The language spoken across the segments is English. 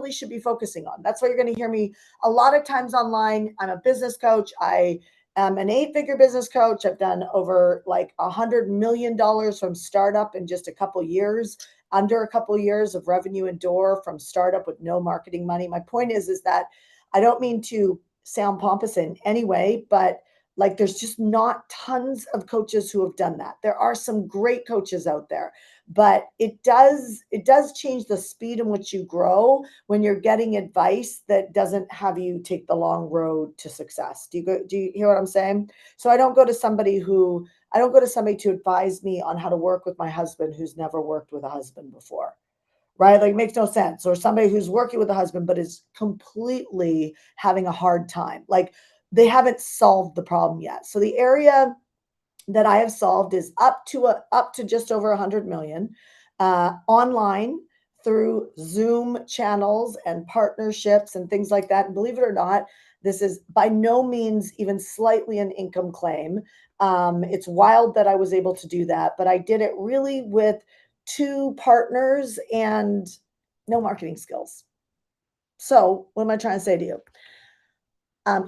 really should be focusing on. That's why you're going to hear me a lot of times online. I'm a business coach. I am an 8-figure business coach. I've done over like $100 million from startup in just a couple years, under a couple years of revenue and door from startup with no marketing money. My point is that I don't mean to sound pompous in any way, but like there's just not tons of coaches who have done that. There are some great coaches out there, but it does change the speed in which you grow when you're getting advice that doesn't have you take the long road to success. Do you hear what I'm saying? So I don't go to somebody to advise me on how to work with my husband who's never worked with a husband before. Right? Like, it makes no sense. Or somebody who's working with a husband but is completely having a hard time. Like, they haven't solved the problem yet. So the area that I have solved is up to just over 100 million online through Zoom channels and partnerships and things like that. And believe it or not, this is by no means even slightly an income claim. It's wild that I was able to do that, but I did it really with 2 partners and no marketing skills. So what am I trying to say to you?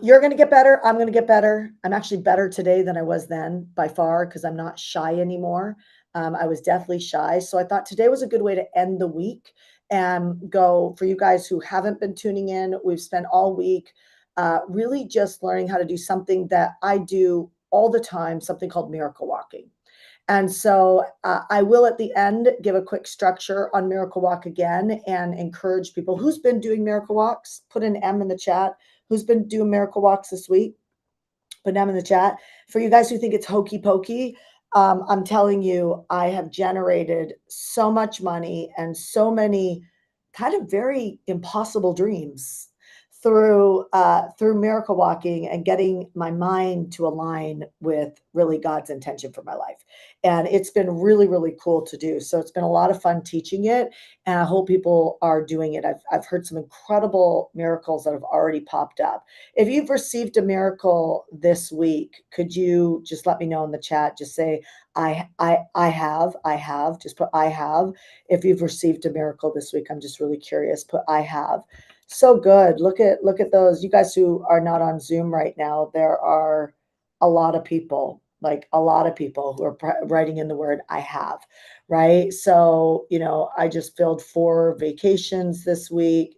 You're going to get better. I'm going to get better. I'm actually better today than I was then by far because I'm not shy anymore. I was deathly shy. So I thought today was a good way to end the week and go for you guys who haven't been tuning in. We've spent all week really just learning how to do something that I do all the time, something called miracle walking. And so I will at the end give a quick structure on Miracle Walk again and encourage people who's been doing Miracle Walks, put an M in the chat. Who's been doing Miracle Walks this week? Put an M in the chat. For you guys who think it's hokey pokey, I'm telling you, I have generated so much money and so many kind of very impossible dreams through miracle walking and getting my mind to align with really God's intention for my life. And it's been really, really cool to do. So it's been a lot of fun teaching it. And I hope people are doing it. I've heard some incredible miracles that have already popped up. If you've received a miracle this week, could you just let me know in the chat? Just say, I have, just put I have. If you've received a miracle this week, I'm just really curious, put I have. So good. Look at those. You guys who are not on Zoom right now, there are a lot of people, like a lot of people who are writing in the word I have, right? So, I just filled 4 vacancies this week.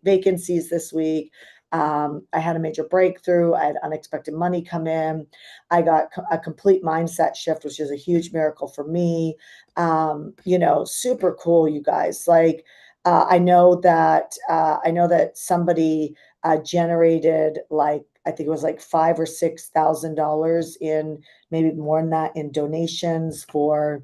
I had a major breakthrough. I had unexpected money come in. I got a complete mindset shift, which is a huge miracle for me. Super cool, you guys. Like, I know that somebody generated like I think it was like $5,000 or $6,000 in maybe more than that in donations for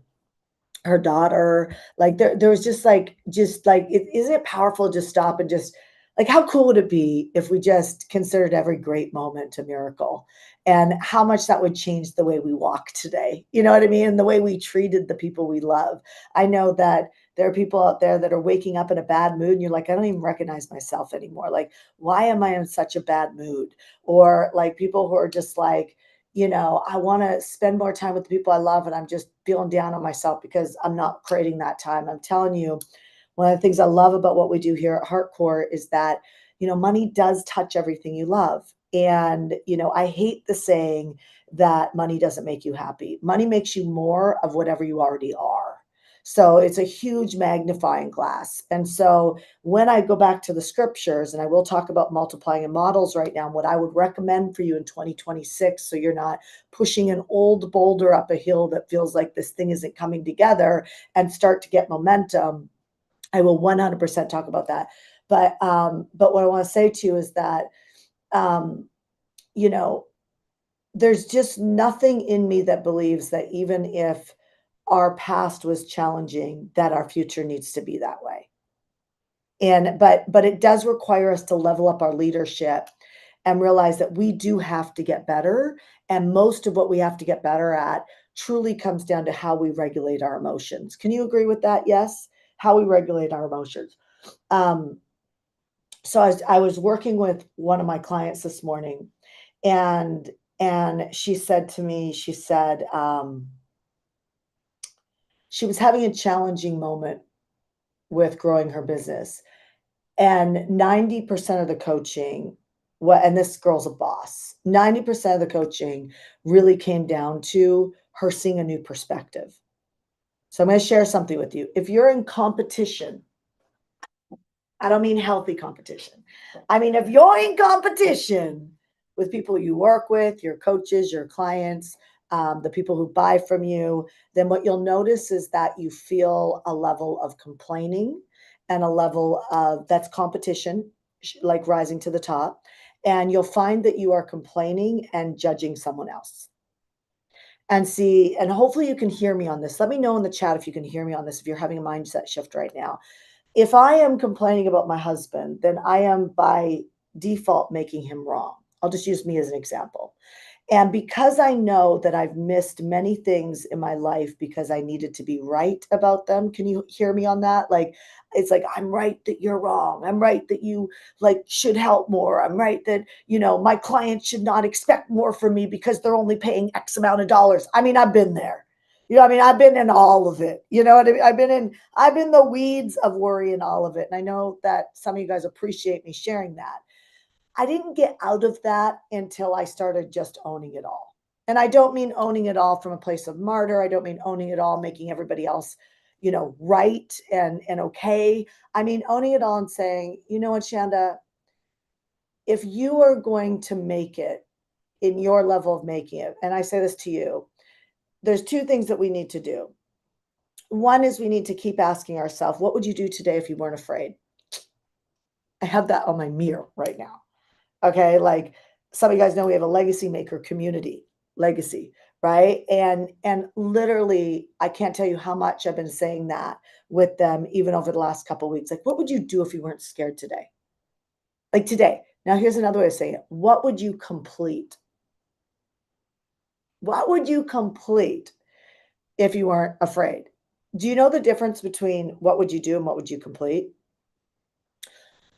her daughter. Like there was just like isn't it powerful to just stop and just like how cool would it be if we just considered every great moment a miracle and how much that would change the way we walk today. You know what I mean? And the way we treated the people we love. I know that there are people out there that are waking up in a bad mood and you're like, I don't even recognize myself anymore. Like, why am I in such a bad mood? Or like people who are just like, I want to spend more time with the people I love and I'm just feeling down on myself because I'm not creating that time. I'm telling you, one of the things I love about what we do here at HeartCore is that, money does touch everything you love. And, I hate the saying that money doesn't make you happy. Money makes you more of whatever you already are. So it's a huge magnifying glass. And so when I go back to the scriptures, and I will talk about multiplying and models right now, and what I would recommend for you in 2026, so you're not pushing an old boulder up a hill that feels like this thing isn't coming together and start to get momentum. I will 100% talk about that. But what I want to say to you is that, you know, there's just nothing in me that believes that even if our past was challenging, that our future needs to be that way. And but it does require us to level up our leadership and realize that we do have to get better. And most of what we have to get better at truly comes down to how we regulate our emotions. Can you agree with that? Yes, how we regulate our emotions. Um, so I was working with one of my clients this morning, and she said to me, she said, she was having a challenging moment with growing her business. And 90% of the coaching, and this girl's a boss, 90% of the coaching really came down to her seeing a new perspective. So I'm going to share something with you. If you're in competition, I don't mean healthy competition. I mean, if you're in competition with people you work with, your coaches, your clients, the people who buy from you, then what you'll notice is that you feel a level of complaining and a level of that's competition, like rising to the top. And you'll find that you are complaining and judging someone else. And see, and hopefully you can hear me on this. Let me know in the chat if you can hear me on this, if you're having a mindset shift right now. If I am complaining about my husband, then I am by default making him wrong. I'll just use me as an example. And because I know that I've missed many things in my life because I needed to be right about them, can you hear me on that? Like, it's like, I'm right that you're wrong. I'm right that you like should help more. I'm right that, my clients should not expect more from me because they're only paying X amount of dollars. I mean, I've been there. I've been in all of it. You know what I mean? I've been the weeds of worry and all of it. And I know that some of you guys appreciate me sharing that. I didn't get out of that until I started just owning it all. And I don't mean owning it all from a place of martyr. I don't mean owning it all, making everybody else, right and okay. I mean owning it all and saying, you know what, Shanda, if you are going to make it in your level of making it, and I say this to you, there's two things that we need to do. One is we need to keep asking ourselves, what would you do today if you weren't afraid? I have that on my mirror right now. Okay. Like some of you guys know we have a legacy maker community, legacy, right? And literally, I can't tell you how much I've been saying that with them, even over the last couple of weeks. Like, what would you do if you weren't scared today? Like today. Now, here's another way of saying it. What would you complete? What would you complete if you weren't afraid? Do you know the difference between what would you do and what would you complete?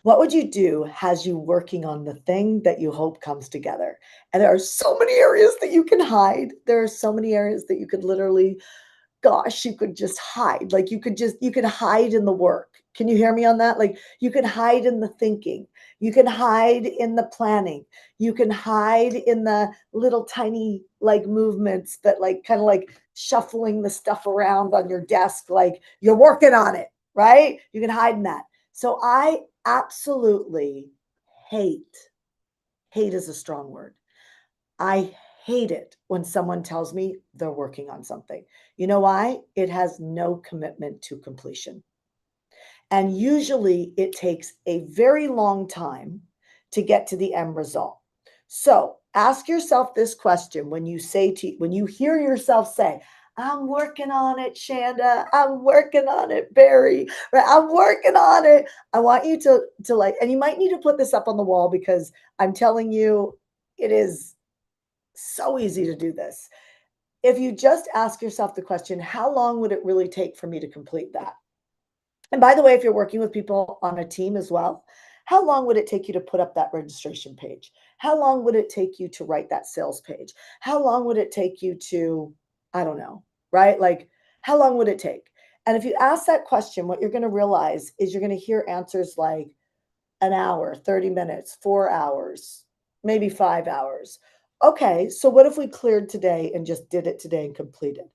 What would you do has you working on the thing that you hope comes together? And there are so many areas that you can hide. There are so many areas that you could literally, gosh, you could just hide. Like you could hide in the work. Can you hear me on that? Like you can hide in the thinking. You can hide in the planning. You can hide in the little tiny like movements that like kind of like shuffling the stuff around on your desk, like you're working on it, right? You can hide in that. So I absolutely hate, hate is a strong word. I hate it when someone tells me they're working on something. You know why? It has no commitment to completion. And usually it takes a very long time to get to the end result. So ask yourself this question when you hear yourself say, I'm working on it, Shanda. I'm working on it, Barry. Right? I'm working on it. I want you to like, and you might need to put this up on the wall because I'm telling you, it is so easy to do this. If you just ask yourself the question, how long would it really take for me to complete that? And by the way, if you're working with people on a team as well, how long would it take you to put up that registration page? How long would it take you to write that sales page? How long would it take you to, I don't know, right? Like, how long would it take? And if you ask that question, what you're going to realize is you're going to hear answers like an hour, 30 minutes, 4 hours, maybe 5 hours. Okay, so what if we cleared today and just did it today and completed?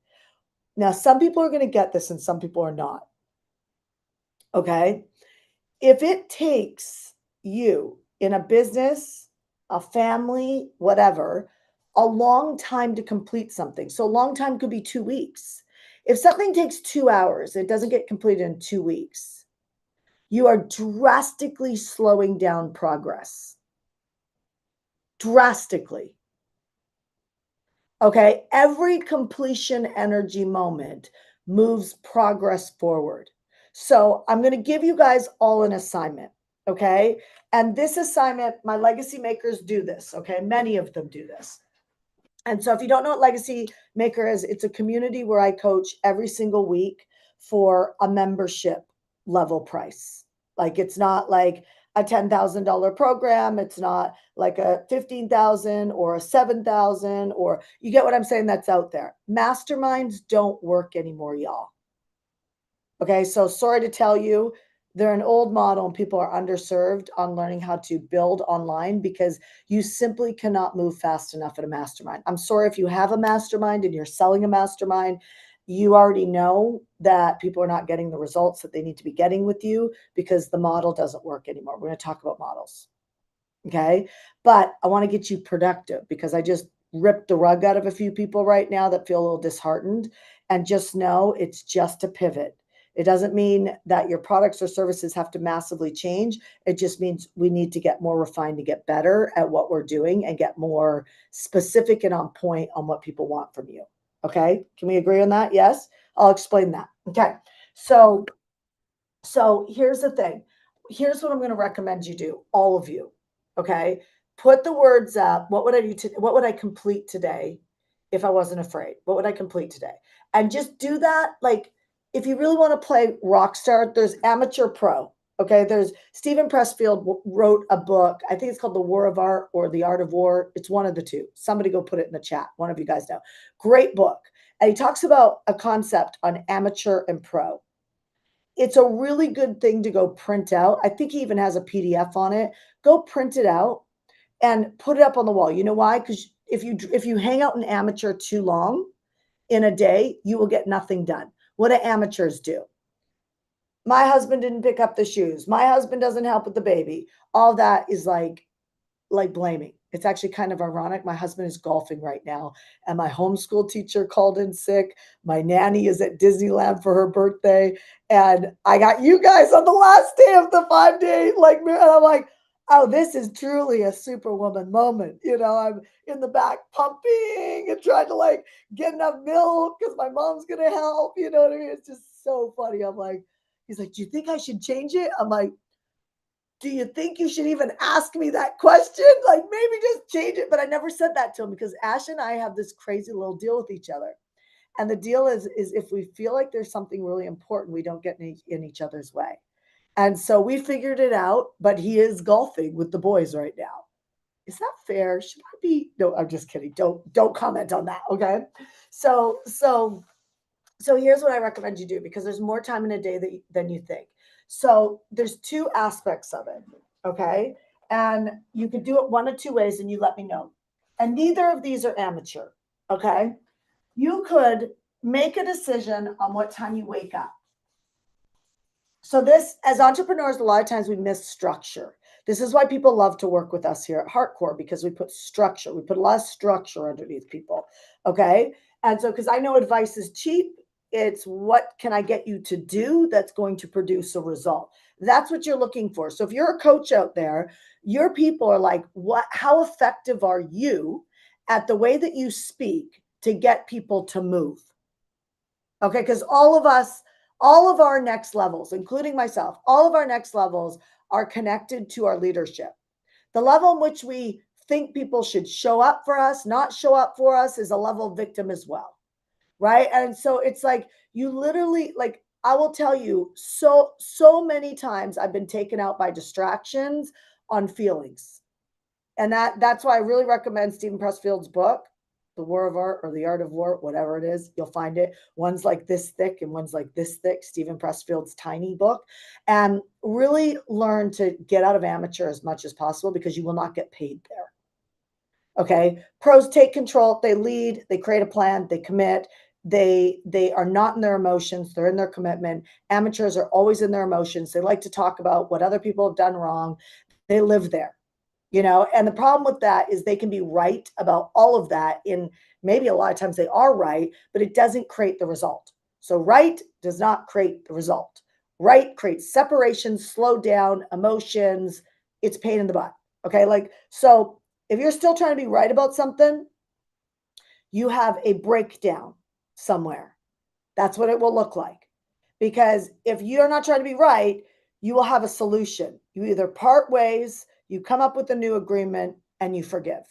Now, some people are going to get this and some people are not. Okay. If it takes you in a business, a family, whatever, a long time to complete something, so a long time could be 2 weeks. If something takes 2 hours, it doesn't get completed in 2 weeks, you are drastically slowing down progress. Drastically. Okay. Every completion energy moment moves progress forward. So I'm going to give you guys all an assignment. Okay. And this assignment, my legacy makers do this. Okay. Many of them do this. And so if you don't know what Legacy Maker is, it's a community where I coach every single week for a membership level price. Like it's not like a $10,000 program. It's not like a 15,000 or a 7,000, or you get what I'm saying? That's out there. Masterminds don't work anymore, y'all. Okay. So sorry to tell you, They're an old model and people are underserved on learning how to build online because you simply cannot move fast enough at a mastermind. I'm sorry if you have a mastermind and you're selling a mastermind, you already know that people are not getting the results that they need to be getting with you because the model doesn't work anymore. We're going to talk about models. Okay. But I want to get you productive because I just ripped the rug out of a few people right now that feel a little disheartened. And just know it's just a pivot. It doesn't mean that your products or services have to massively change. It just means we need to get more refined to get better at what we're doing and get more specific and on point on what people want from you. Okay. Can we agree on that? Yes. I'll explain that. Okay. So, so here's the thing. Here's what I'm going to recommend you do, all of you. Okay. Put the words up. What would I do? What would I complete today if I wasn't afraid? What would I complete today? And just do that. Like, if you really want to play rock star, there's amateur pro. Okay. There's Stephen Pressfield wrote a book. I think it's called The War of Art or The Art of War. It's one of the two. Somebody go put it in the chat. One of you guys know. Great book. And he talks about a concept on amateur and pro. It's a really good thing to go print out. I think he even has a PDF on it. Go print it out and put it up on the wall. You know why? Because if you hang out an amateur too long in a day, you will get nothing done. What do amateurs do? My husband didn't pick up the shoes. My husband doesn't help with the baby. All that is like blaming. It's actually kind of ironic. My husband is golfing right now, and my homeschool teacher called in sick. My nanny is at Disneyland for her birthday, and I got you guys on the last day of the 5 day. And I'm like, oh, this is truly a superwoman moment. I'm in the back pumping and trying to get enough milk because my mom's gonna help. You know what I mean? It's just so funny. I'm like, he's like, do you think I should change it? I'm like, do you think you should even ask me that question? Like, maybe just change it. But I never said that to him because Ash and I have this crazy little deal with each other. And the deal is if we feel like there's something really important, we don't get in each other's way. And so we figured it out, but he is golfing with the boys right now. Is that fair? Should I be? No, I'm just kidding. Don't comment on that. Okay. So here's what I recommend you do because there's more time in a day than you think. So there's two aspects of it, okay? And you could do it one of two ways and you let me know. And neither of these are amateur, okay? You could make a decision on what time you wake up. So this, as entrepreneurs, a lot of times we miss structure. This is why people love to work with us here at Heartcore because we put structure. We put a lot of structure underneath people, okay? And so because I know advice is cheap, it's what can I get you to do that's going to produce a result. That's what you're looking for. So if you're a coach out there, your people are like, how effective are you at the way that you speak to get people to move? Okay, because all of our next levels, including myself, all of our next levels are connected to our leadership. The level in which we think people should show up for us, not show up for us, is a level of victim as well. Right. And so it's like you literally, like, I will tell you so many times I've been taken out by distractions on feelings. And that's why I really recommend Stephen Pressfield's book, The War of Art or The Art of War, whatever it is, you'll find it. One's like this thick and one's like this thick, Stephen Pressfield's tiny book. And really learn to get out of amateur as much as possible because you will not get paid there. Okay. Pros take control. They lead, they create a plan, they commit. They are not in their emotions. They're in their commitment. Amateurs are always in their emotions. They like to talk about what other people have done wrong. They live there, and the problem with that is they can be right about all of that. In maybe a lot of times they are right, but it doesn't create the result. So right does not create the result. Right creates separation, slow down, emotions. It's pain in the butt. Okay. So if you're still trying to be right about something, you have a breakdown somewhere. That's what it will look like. Because if you're not trying to be right, you will have a solution. You either part ways, you come up with a new agreement, and you forgive.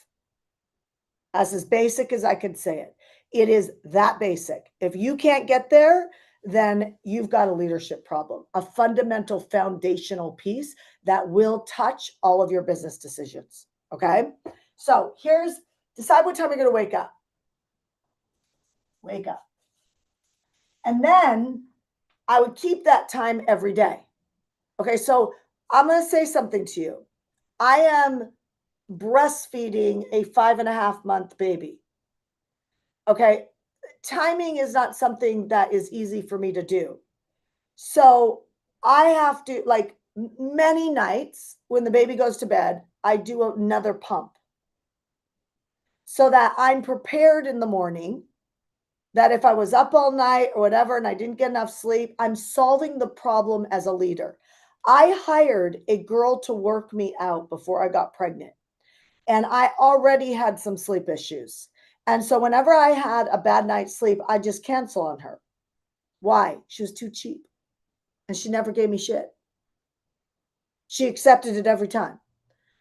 That's as basic as I could say it. It is that basic. If you can't get there, then you've got a leadership problem, a fundamental foundational piece that will touch all of your business decisions. Okay. So decide what time you're going to wake up. Wake up. And then I would keep that time every day. Okay, so I'm going to say something to you. I am breastfeeding a 5.5 month baby. Okay, timing is not something that is easy for me to do. So I have to, like, many nights when the baby goes to bed, I do another pump so that I'm prepared in the morning. That if I was up all night or whatever and I didn't get enough sleep, I'm solving the problem as a leader. I hired a girl to work me out before I got pregnant, and I already had some sleep issues. And so whenever I had a bad night's sleep, I just cancel on her. Why? She was too cheap and she never gave me shit. She accepted it every time.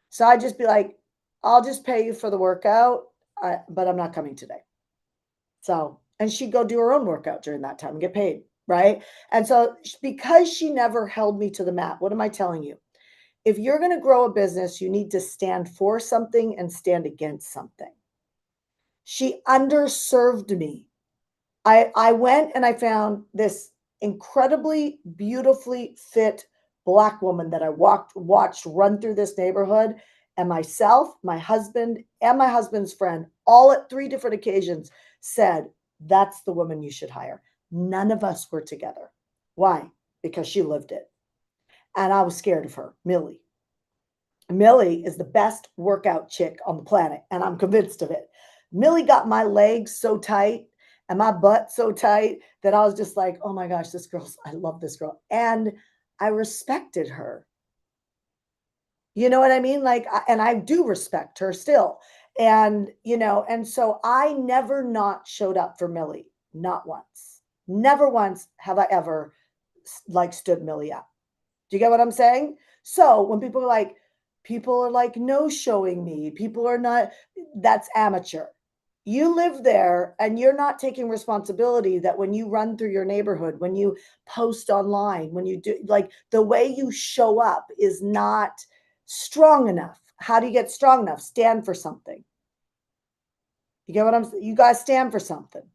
So I'd just be like, I'll just pay you for the workout, but I'm not coming today. So, and she'd go do her own workout during that time and get paid, right? And so, because she never held me to the mat, what am I telling you? If you're going to grow a business, you need to stand for something and stand against something. She underserved me. I went and I found this incredibly beautifully fit Black woman that I watched run through this neighborhood, and myself, my husband, and my husband's friend, all at 3 different occasions, said, "That's the woman you should hire." None of us were together. Why? Because she lived it. And I was scared of her, Millie. Millie is the best workout chick on the planet, and I'm convinced of it. Millie got my legs so tight and my butt so tight that I was just like, oh my gosh, I love this girl. And I respected her. You know what I mean? Like, and I do respect her still. And, and so I never not showed up for Millie, not once. Never once have I ever like stood Millie up. Do you get what I'm saying? So when people are like no showing me, people are not, that's amateur. You live there and you're not taking responsibility that when you run through your neighborhood, when you post online, when you do, like, the way you show up is not strong enough. How do you get strong enough? Stand for something. You get what I'm saying? You guys stand for something,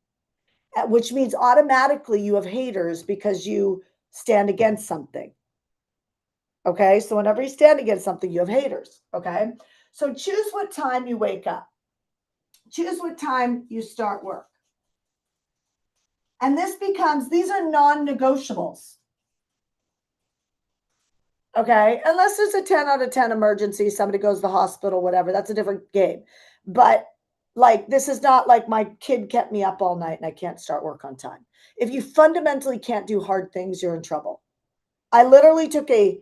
which means automatically you have haters because you stand against something. Okay, so whenever you stand against something, you have haters. Okay, so choose what time you wake up, choose what time you start work. And these are non negotiables. Okay, unless there's a 10 out of 10 emergency, somebody goes to the hospital, whatever, that's a different game. But like, this is not like my kid kept me up all night and I can't start work on time. If you fundamentally can't do hard things, you're in trouble. I literally took a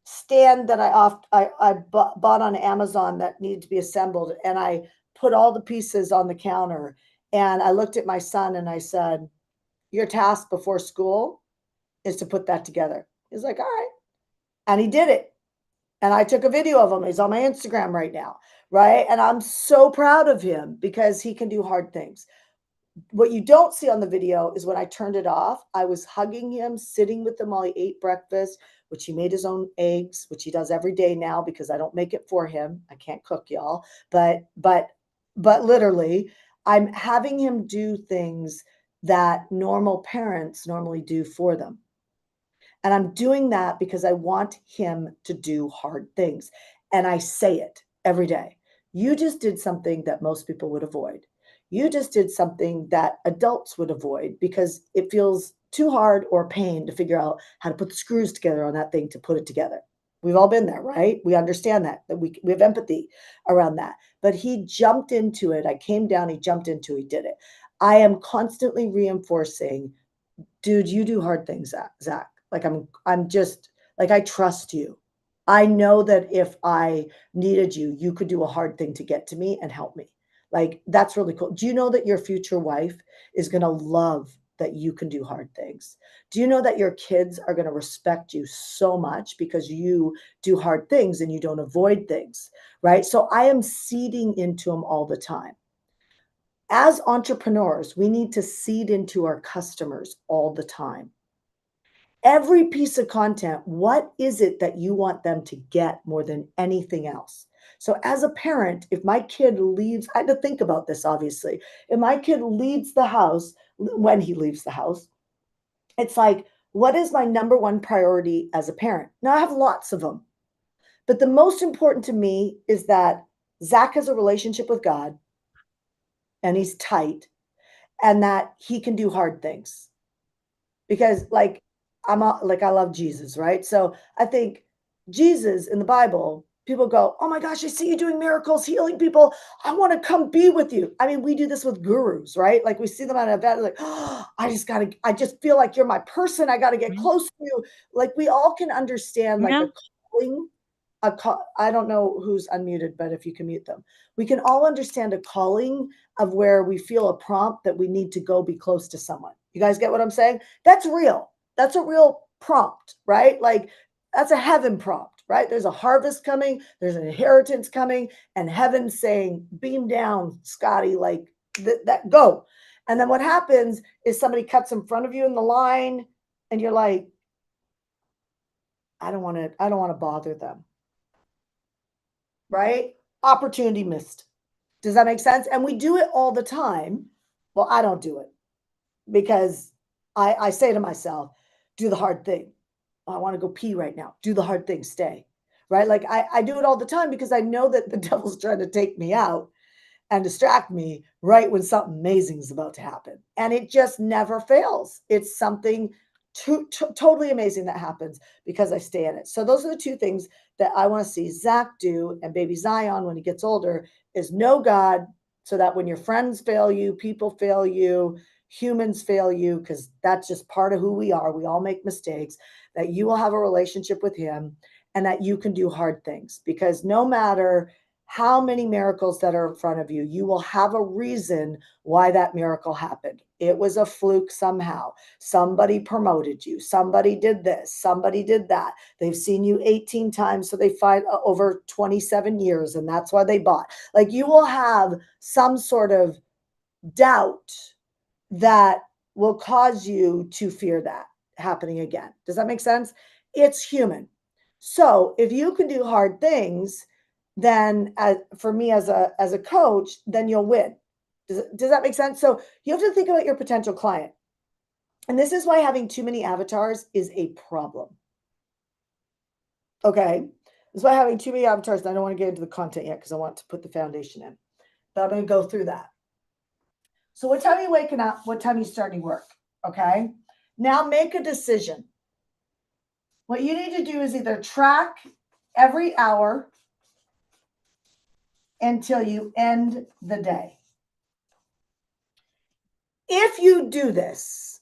stand that I bought on Amazon that needed to be assembled, and I put all the pieces on the counter, and I looked at my son and I said, "Your task before school is to put that together." He's like, "All right," and he did it. And I took a video of him. He's on my Instagram right now, right? And I'm so proud of him because he can do hard things. What you don't see on the video is when I turned it off, I was hugging him, sitting with him while he ate breakfast, which he made his own eggs, which he does every day now because I don't make it for him. I can't cook, y'all. But literally, I'm having him do things that normal parents normally do for them. And I'm doing that because I want him to do hard things. And I say it every day. You just did something that most people would avoid. You just did something that adults would avoid because it feels too hard or pain to figure out how to put the screws together on that thing to put it together. We've all been there, right? We understand that we have empathy around that. But he jumped into it. I came down, he jumped into it, he did it. I am constantly reinforcing, dude, you do hard things, Zach. Like, I'm just like, I trust you. I know that if I needed you, you could do a hard thing to get to me and help me. Like, that's really cool. Do you know that your future wife is going to love that you can do hard things? Do you know that your kids are going to respect you so much because you do hard things and you don't avoid things, right? So I am seeding into them all the time. As entrepreneurs, we need to seed into our customers all the time. Every piece of content, what is it that you want them to get more than anything else? So, as a parent, if my kid leaves, I had to think about this obviously. If my kid leaves the house, when he leaves the house, it's like, What is my number one priority as a parent? Now, I have lots of them, but the most important to me is that Zach has a relationship with God and he's tight and that he can do hard things because like like I love Jesus, right? So I think Jesus in the Bible, people go, "Oh my gosh, I see you doing miracles, healing people. I want to come be with you." I mean, we do this with gurus, right? Like we see them at an event, like, "Oh, I just feel like you're my person. I got to get Mhm. close to you." Like we all can understand like Yeah. a calling, I don't know who's unmuted, but if you can mute them, we can all understand a calling of where we feel a prompt that we need to go be close to someone. You guys get what I'm saying? That's real. That's a real prompt, right? Like that's a heaven prompt, right? There's a harvest coming, there's an inheritance coming, and heaven's saying, beam down, Scotty, like that go. And then what happens is somebody cuts in front of you in the line, and you're like, I don't want to bother them, right? Opportunity missed. Does that make sense? And we do it all the time. Well, I don't do it because I say to myself, do the hard thing. Oh, I want to go pee right now. Do the hard thing, stay. Right? Like I do it all the time because I know that the devil's trying to take me out and distract me right when something amazing is about to happen. And it just never fails. It's something totally amazing that happens because I stay in it. So those are the two things that I want to see Zach do and baby Zion when he gets older is know God so that when your friends fail you, people fail you, humans fail you, because that's just part of who we are. We all make mistakes, that you will have a relationship with him and that you can do hard things because no matter how many miracles that are in front of you, you will have a reason why that miracle happened. It was a fluke somehow. Somebody promoted you. Somebody did this. Somebody did that. They've seen you 18 times, so they fight over 27 years, and that's why they bought. Like you will have some sort of doubt that will cause you to fear that happening again. Does that make sense? It's human. So if you can do hard things, then for me as a coach, then you'll win. Does that make sense? So you have to think about your potential client. And this is why having too many avatars is a problem. Okay. This is why having too many avatars, and I don't want to get into the content yet because I want to put the foundation in. But I'm going to go through that. So what time are you waking up? What time are you starting work? Okay. Now make a decision. What you need to do is either track every hour until you end the day. If you do this,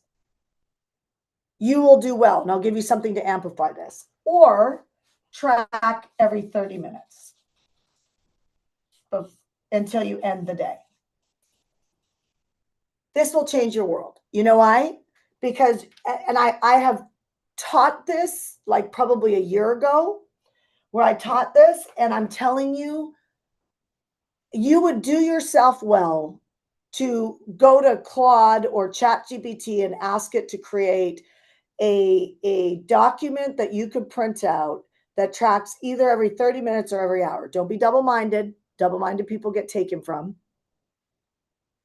you will do well. And I'll give you something to amplify this. Or track every 30 minutes until you end the day. This will change your world. You know why? Because, and I have taught this like probably a year ago, where I taught this, and I'm telling you, you would do yourself well to go to Claude or ChatGPT and ask it to create a document that you could print out that tracks either every 30 minutes or every hour. Don't be double-minded. Double-minded people get taken from.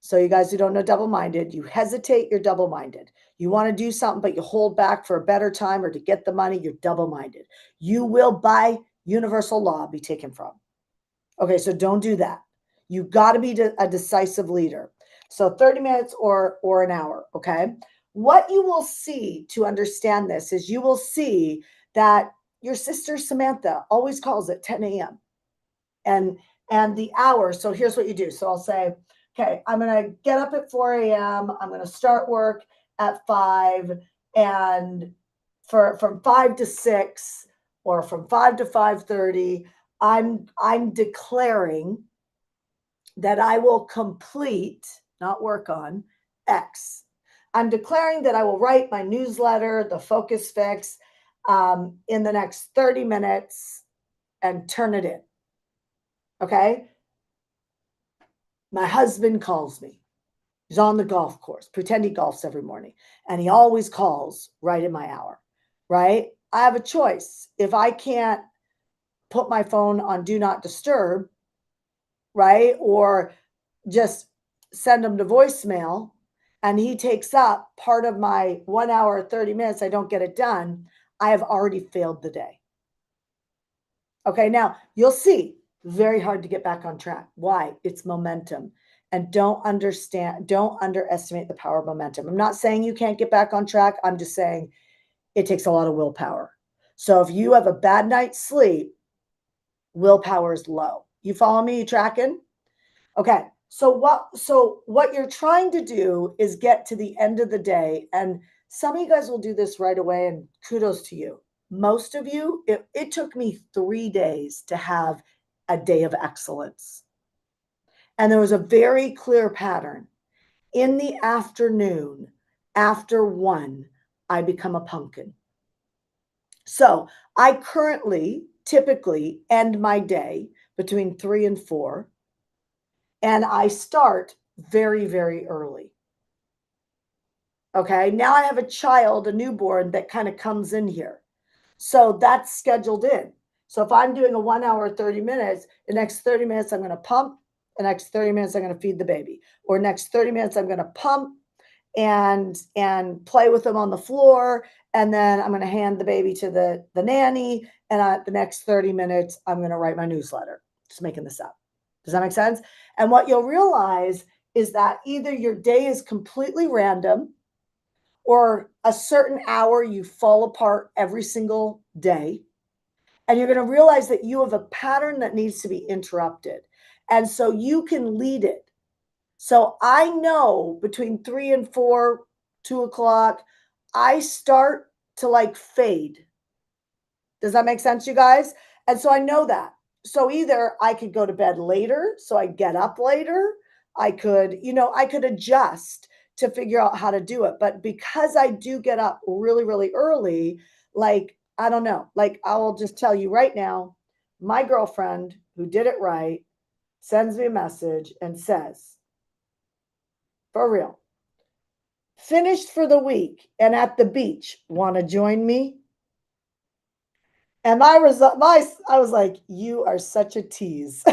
So you guys who don't know double-minded, you hesitate, you're double-minded. You want to do something, but you hold back for a better time or to get the money, you're double-minded. You will, by universal law, be taken from. Okay, so don't do that. You got to be a decisive leader. So 30 minutes or an hour, okay? What you will see to understand this is you will see that your sister Samantha always calls at 10 a.m. and the hour. So here's what you do. So I'll say, okay, I'm going to get up at 4 a.m. I'm going to start work at 5, and from 5 to 6 or from 5 to 5:30, I'm declaring that I will complete, not work on, X. I'm declaring that I will write my newsletter, the Focus Fix, in the next 30 minutes and turn it in. Okay. My husband calls me. He's on the golf course, pretend he golfs every morning, and he always calls right in my hour, right? I have a choice. If I can't put my phone on do not disturb, right? Or just send them to voicemail, and he takes up part of my 1 hour, 30 minutes, I don't get it done, I have already failed the day. Okay, now you'll see, very hard to get back on track. Why? It's momentum. And don't underestimate the power of momentum. I'm not saying you can't get back on track. I'm just saying it takes a lot of willpower. So if you have a bad night's sleep, willpower is low. You follow me? You tracking? Okay. So what you're trying to do is get to the end of the day, and some of you guys will do this right away, and kudos to you. Most of you, it took me 3 days to have a day of excellence. And there was a very clear pattern. In the afternoon, after 1, I become a pumpkin. So I currently typically end my day between 3 and 4, and I start very, very early. Okay, now I have a child, a newborn that kind of comes in here. So that's scheduled in. So if I'm doing a 1 hour, 30 minutes, the next 30 minutes I'm going to pump, the next 30 minutes I'm going to feed the baby, or next 30 minutes I'm going to pump and play with them on the floor, and then I'm going to hand the baby to the nanny, and the next 30 minutes I'm going to write my newsletter. Just making this up. Does that make sense? And what you'll realize is that either your day is completely random, or a certain hour you fall apart every single day, and you're going to realize that you have a pattern that needs to be interrupted, and so you can lead it. So I know between 3 and 4, 2 o'clock, I start to like fade. Does that make sense, you guys? And so I know that. So either I could go to bed later, so I get up later. I could adjust to figure out how to do it. But because I do get up really, really early, like, I don't know, like, I will just tell you right now, my girlfriend who did it right sends me a message and says, for real, finished for the week and at the beach, want to join me? And I was like, you are such a tease.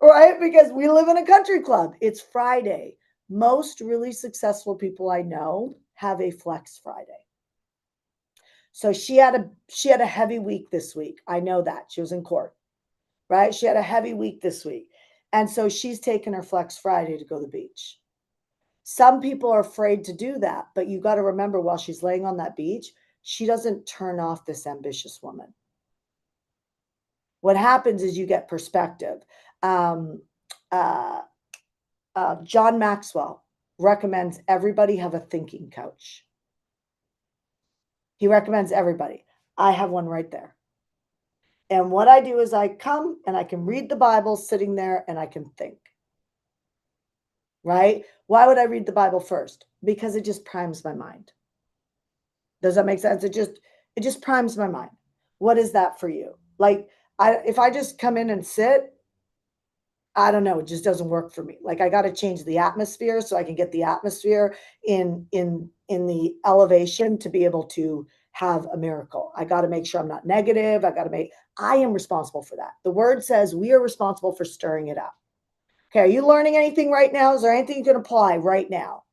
Right? Because we live in a country club. It's Friday. Most really successful people I know have a flex Friday. So she had a heavy week this week. I know that. She was in court, right? She had a heavy week this week. And so she's taken her flex Friday to go to the beach. Some people are afraid to do that, but you got to remember, while she's laying on that beach, she doesn't turn off this ambitious woman. What happens is you get perspective. Um, uh, John Maxwell recommends everybody have a thinking coach. He recommends everybody. I have one right there. And what I do is I come and I can read the Bible sitting there and I can think. Right? Why would I read the Bible first? Because it just primes my mind. Does that make sense? It just primes my mind. What is that for you? Like, if I just come in and sit, I don't know, it just doesn't work for me. Like, I got to change the atmosphere so I can get the atmosphere in the elevation to be able to have a miracle. I got to make sure I'm not negative. I am responsible for that. The word says we are responsible for stirring it up. Okay, are you learning anything right now? Is there anything you can apply right now?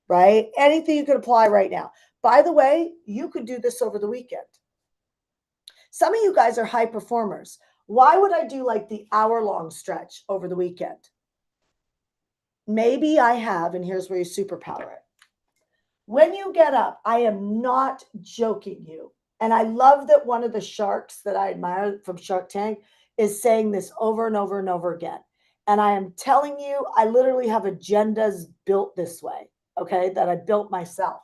Right? Anything you can apply right now. By the way, you could do this over the weekend. Some of you guys are high performers. Why would I do like the hour-long stretch over the weekend? Maybe I have, and here's where you superpower it. When you get up, I am not joking you. And I love that one of the sharks that I admire from Shark Tank is saying this over and over and over again. And I am telling you, I literally have agendas built this way, okay, that I built myself.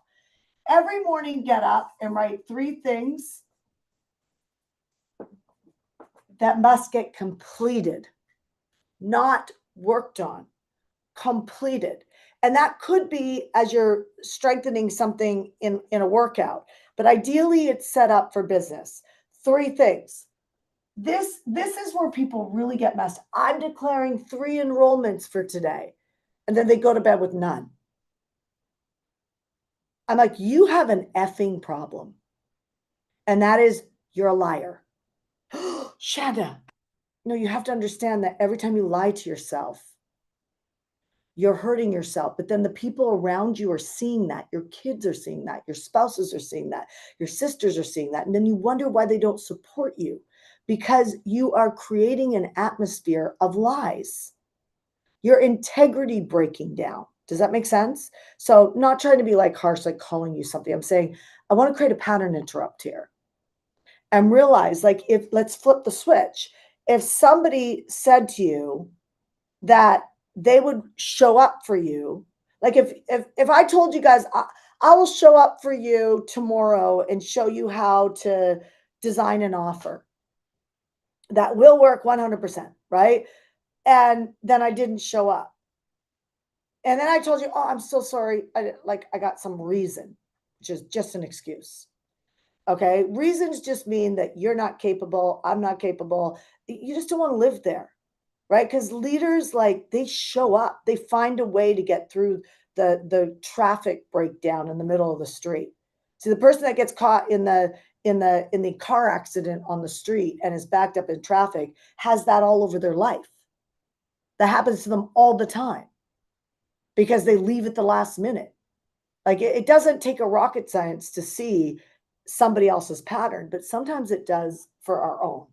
Every morning, get up and write 3 things that must get completed, not worked on, completed. And that could be as you're strengthening something in a workout, but ideally it's set up for business. 3 things. This is where people really get messed. I'm declaring 3 enrollments for today, and then they go to bed with none. I'm like, you have an effing problem, and that is you're a liar. Shanda, no, you have to understand that every time you lie to yourself, you're hurting yourself. But then the people around you are seeing that. Your kids are seeing that. Your spouses are seeing that. Your sisters are seeing that. And then you wonder why they don't support you, because you are creating an atmosphere of lies. Your integrity breaking down. Does that make sense? So, not trying to be like harsh, like calling you something. I'm saying I want to create a pattern interrupt here and realize, like, if let's flip the switch. If somebody said to you that they would show up for you, like if I told you guys, I will show up for you tomorrow and show you how to design an offer that will work 100%, right? And then I didn't show up. And then I told you, oh, I'm so sorry. I got some reason, which is just an excuse. Okay. Reasons just mean that you're not capable. I'm not capable. You just don't want to live there. Right. Because leaders, like, they show up, they find a way to get through the traffic breakdown in the middle of the street. So the person that gets caught in the car accident on the street and is backed up in traffic has that all over their life. That happens to them all the time because they leave at the last minute. Like, it doesn't take a rocket science to see somebody else's pattern, but sometimes it does for our own,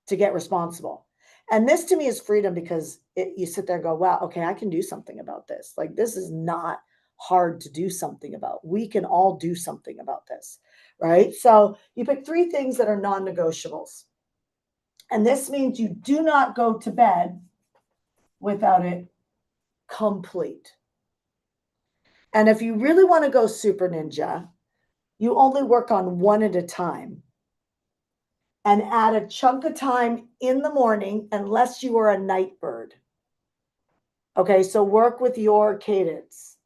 to get responsible. And this to me is freedom, because you sit there and go, wow, okay, I can do something about this. Like, this is not hard to do something about. We can all do something about this, right? So you pick 3 things that are non-negotiables. And this means you do not go to bed without it complete. And if you really want to go super ninja, you only work on one at a time and add a chunk of time in the morning, unless you are a night bird. Okay, so work with your cadence.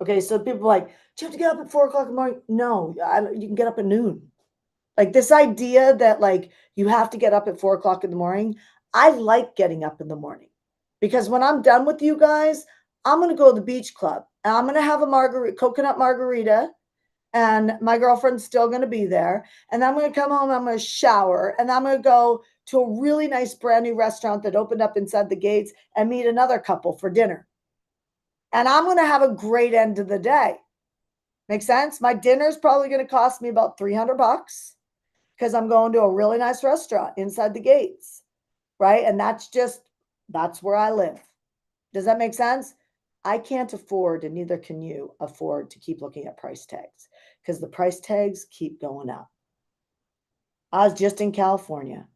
Okay, so people are like, do you have to get up at 4:00 in the morning? No, you can get up at noon. Like, this idea that, like, you have to get up at 4:00 in the morning. I like getting up in the morning, because when I'm done with you guys, I'm going to go to the beach club and I'm going to have a coconut margarita, and my girlfriend's still going to be there. And I'm going to come home, I'm going to shower, and I'm going to go to a really nice brand new restaurant that opened up inside the gates and meet another couple for dinner. And I'm going to have a great end of the day. Make sense? My dinner is probably going to cost me about $300 because I'm going to a really nice restaurant inside the gates, right? And that's where I live. Does that make sense? I can't afford, and neither can you afford, to keep looking at price tags, because the price tags keep going up. I was just in California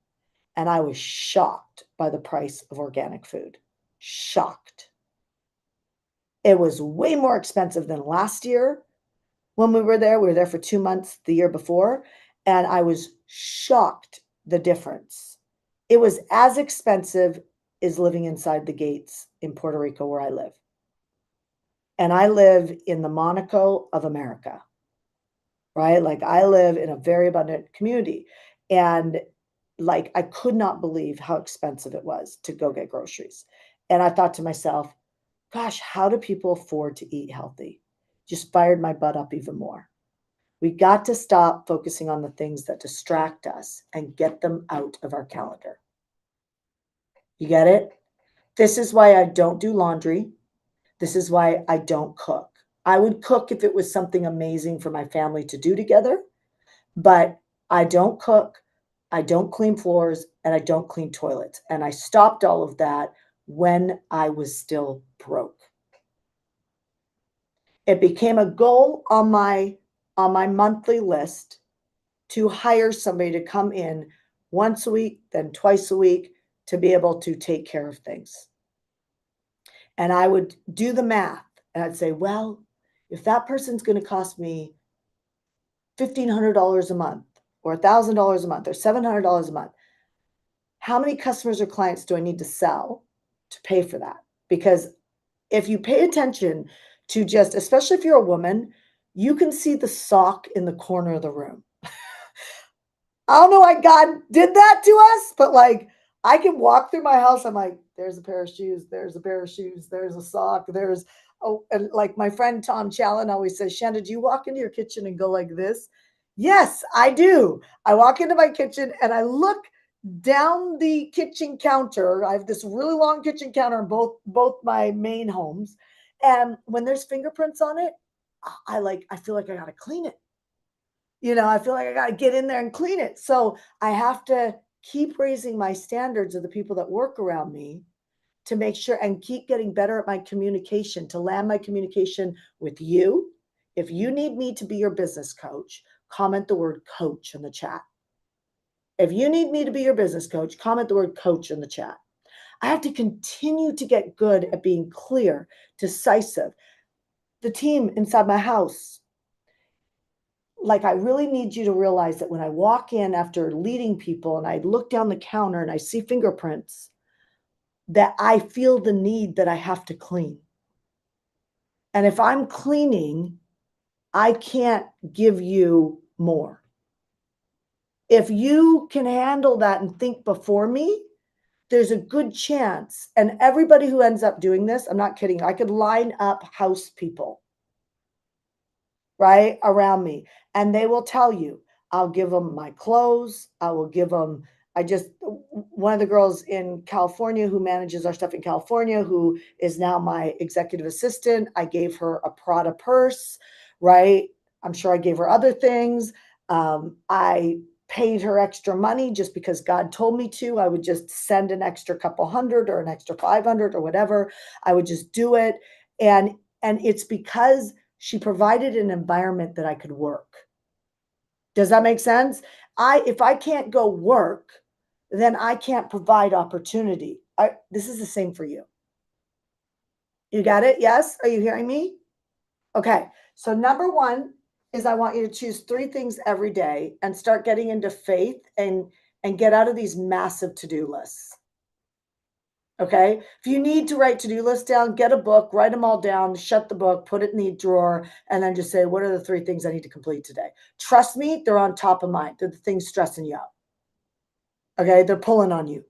and I was shocked by the price of organic food. Shocked. It was way more expensive than last year when we were there. We were there for 2 months the year before, and I was shocked the difference. It was as expensive as living inside the gates in Puerto Rico, where I live. And I live in the Monaco of America, right? Like, I live in a very abundant community. And, like, I could not believe how expensive it was to go get groceries. And I thought to myself, gosh, how do people afford to eat healthy? Just fired my butt up even more. We got to stop focusing on the things that distract us and get them out of our calendar. You get it? This is why I don't do laundry. This is why I don't cook. I would cook if it was something amazing for my family to do together, but I don't cook, I don't clean floors, and I don't clean toilets. And I stopped all of that when I was still broke. It became a goal on my monthly list to hire somebody to come in once a week, then twice a week, to be able to take care of things. And I would do the math and I'd say, well, if that person's going to cost me $1,500 a month or $1,000 a month or $700 a month, how many customers or clients do I need to sell to pay for that? Because if you pay attention to just, especially if you're a woman, you can see the sock in the corner of the room. I don't know why God did that to us, but, like, I can walk through my house. I'm like, there's a pair of shoes, there's a pair of shoes, there's a sock, and like my friend Tom Challen always says, Shanda, do you walk into your kitchen and go like this? Yes, I do. I walk into my kitchen and I look down the kitchen counter. I have this really long kitchen counter in both my main homes. And when there's fingerprints on it, I feel like I gotta clean it. I feel like I gotta get in there and clean it. So I have to keep raising my standards of the people that work around me to make sure and keep getting better at my communication, to land my communication with you. If you need me to be your business coach, comment the word coach in the chat. If you need me to be your business coach, comment the word coach in the chat. I have to continue to get good at being clear, decisive. The team inside my house, like, I really need you to realize that when I walk in after leading people and I look down the counter and I see fingerprints, that I feel the need that I have to clean. And if I'm cleaning, I can't give you more. If you can handle that and think before me, there's a good chance. And everybody who ends up doing this, I'm not kidding, I could line up house people, right, around me, and they will tell you, I'll give them my clothes. I will give them, one of the girls in California who manages our stuff in California, who is now my executive assistant, I gave her a Prada purse, right? I'm sure I gave her other things. I paid her extra money just because God told me to. I would just send an extra couple hundred or an extra 500 or whatever. I would just do it. And it's because she provided an environment that I could work. Does that make sense? If I can't go work, then I can't provide opportunity. This is the same for you. You got it? Yes? Are you hearing me? Okay. So number one is I want you to choose 3 things every day and start getting into faith and get out of these massive to-do lists. Okay. If you need to write to-do lists down, get a book, write them all down, shut the book, put it in the drawer, and then just say, what are the 3 things I need to complete today? Trust me, they're on top of mind. They're the things stressing you out. Okay. They're pulling on you.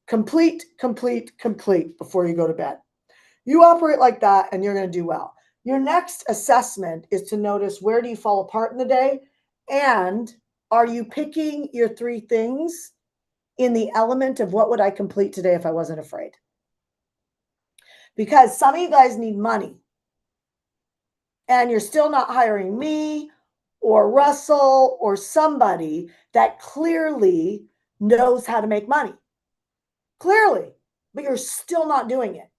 Complete, complete, complete before you go to bed. You operate like that and you're going to do well. Your next assessment is to notice, where do you fall apart in the day? And are you picking your 3 things in the element of what would I complete today if I wasn't afraid? Because some of you guys need money and you're still not hiring me or Russell or somebody that clearly knows how to make money. Clearly, but you're still not doing it.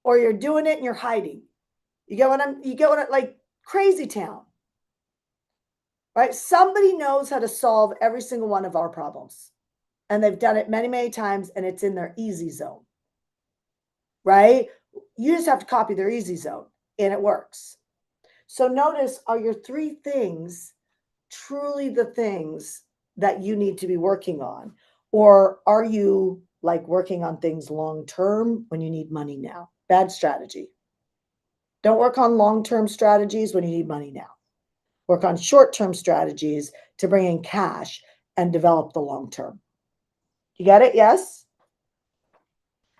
Or you're doing it and you're hiding. You get what like crazy town. Right? Somebody knows how to solve every single one of our problems. And they've done it many, many times, and it's in their easy zone. Right? You just have to copy their easy zone, and it works. So notice, are your 3 things truly the things that you need to be working on? Or are you like working on things long-term when you need money now? Bad strategy. Don't work on long-term strategies when you need money now. Work on short-term strategies to bring in cash and develop the long-term. You get it? Yes?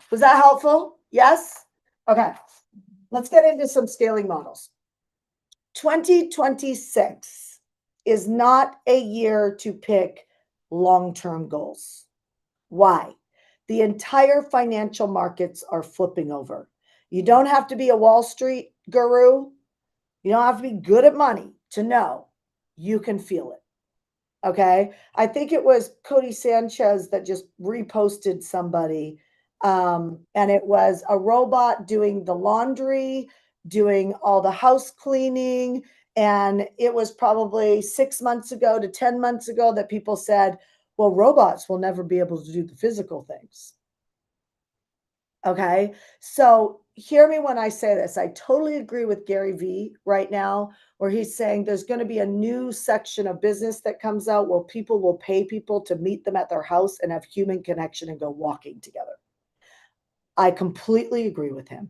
Was that helpful? Yes? Okay. Let's get into some scaling models. 2026 is not a year to pick long-term goals. Why? The entire financial markets are flipping over. You don't have to be a Wall Street guru. You don't have to be good at money to know you can feel it. Okay. I think it was Cody Sanchez that just reposted somebody. And it was a robot doing the laundry, doing all the house cleaning. And it was probably 6 months ago to 10 months ago that people said, well, robots will never be able to do the physical things. Okay. So hear me when I say this. I totally agree with Gary Vee right now, where he's saying there's going to be a new section of business that comes out where people will pay people to meet them at their house and have human connection and go walking together. I completely agree with him.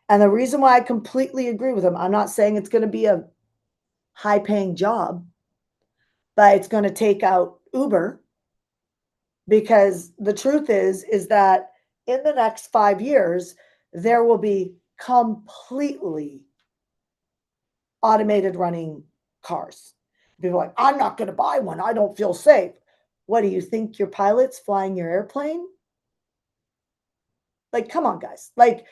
And the reason why I completely agree with him, I'm not saying it's going to be a high paying job, but it's going to take out Uber, because the truth is that in the next 5 years, there will be completely automated running cars. People are like, I'm not going to buy one. I don't feel safe. What do you think your pilot's flying your airplane? Like, come on, guys. Like,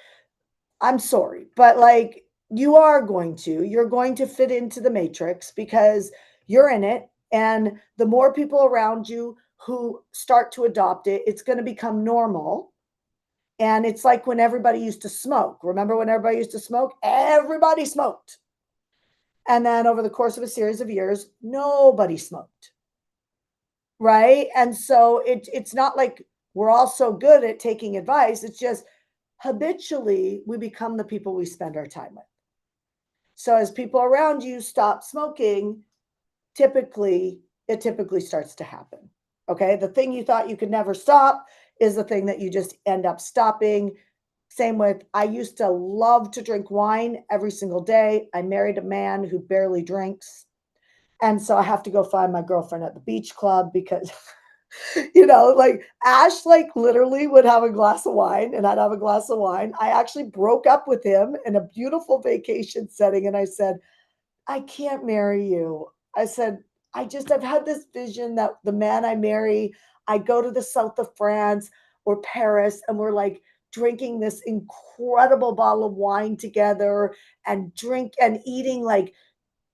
I'm sorry, but like you're going to fit into the matrix because you're in it. And the more people around you who start to adopt it, it's going to become normal. And it's like when everybody used to smoke. Remember when everybody used to smoke? Everybody smoked. And then over the course of a series of years, nobody smoked. Right. And so it's not like we're all so good at taking advice. It's just habitually we become the people we spend our time with. So as people around you stop smoking, it typically starts to happen. Okay. The thing you thought you could never stop is the thing that you just end up stopping. Same with, I used to love to drink wine every single day. I married a man who barely drinks. And so I have to go find my girlfriend at the beach club because like Ash, like literally would have a glass of wine and I'd have a glass of wine. I actually broke up with him in a beautiful vacation setting. And I said, I can't marry you. I said, I've had this vision that the man I marry, I go to the south of France or Paris and we're like drinking this incredible bottle of wine together and drink and eating like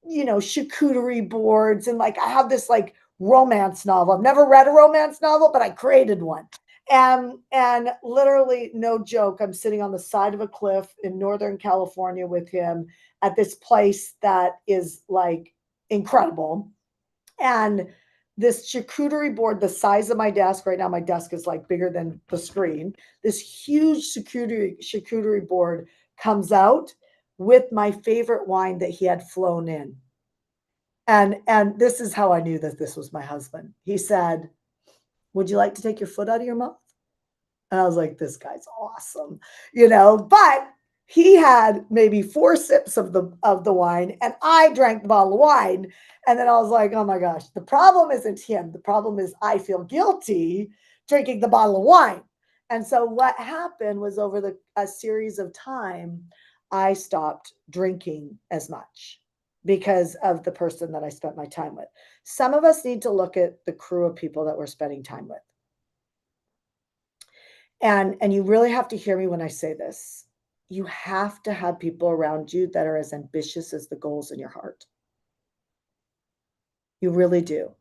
charcuterie boards. And like, I have this like romance novel. I've never read a romance novel, but I created one. And literally, no joke, I'm sitting on the side of a cliff in Northern California with him at this place that is like incredible. And this charcuterie board, the size of my desk right now, my desk is like bigger than the screen. This huge charcuterie board comes out with my favorite wine that he had flown in. And this is how I knew that this was my husband. He said, "Would you like to take your foot out of your mouth?" And I was like, "This guy's awesome," But he had maybe 4 sips of the wine, and I drank the bottle of wine. And then I was like, "Oh my gosh, the problem isn't him. The problem is I feel guilty drinking the bottle of wine." And so what happened was over a series of time, I stopped drinking as much because of the person that I spent my time with. Some of us need to look at the crew of people that we're spending time with. And you really have to hear me when I say this. You have to have people around you that are as ambitious as the goals in your heart. You really do.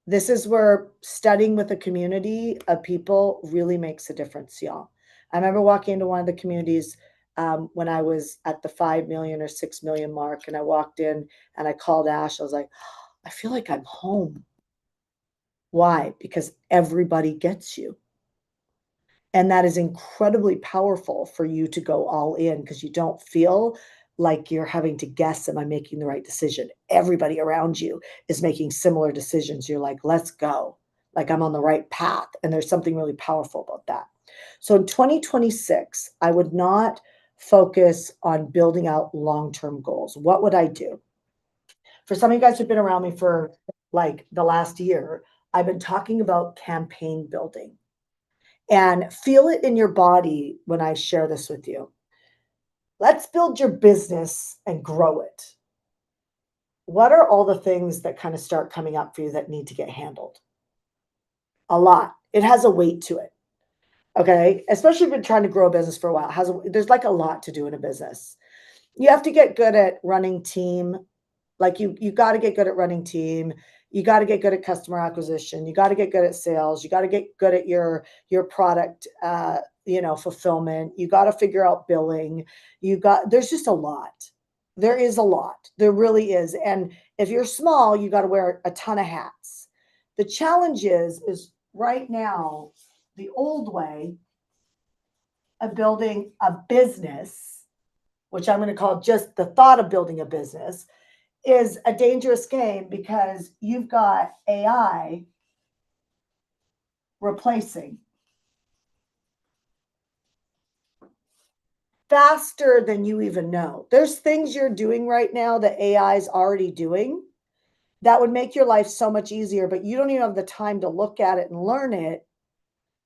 This is where studying with a community of people really makes a difference, y'all. I remember walking into one of the communities when I was at the 5 million or 6 million mark, and I walked in and I called Ash. I was like, I feel like I'm home. Why? Because everybody gets you. And that is incredibly powerful for you to go all in because you don't feel like you're having to guess, am I making the right decision? Everybody around you is making similar decisions. You're like, let's go. Like I'm on the right path. And there's something really powerful about that. So in 2026, I would not focus on building out long-term goals. What would I do? For some of you guys who've been around me for like the last year, I've been talking about campaign building. And feel it in your body when I share this with you. Let's build your business and grow it. What are all the things that kind of start coming up for you that need to get handled? A lot. It has a weight to it. Okay. Especially if you've been trying to grow a business for a while. There's like a lot to do in a business. You have to get good at running team. Like you got to get good at running team. You got to get good at customer acquisition. You got to get good at sales. You got to get good at your product, fulfillment. You got to figure out billing. There's just a lot. There is a lot. There really is. And if you're small, you got to wear a ton of hats. The challenge is right now, the old way of building a business, which I'm going to call just the thought of building a business, is a dangerous game because you've got AI replacing faster than you even know. There's things you're doing right now that AI is already doing that would make your life so much easier, but you don't even have the time to look at it and learn it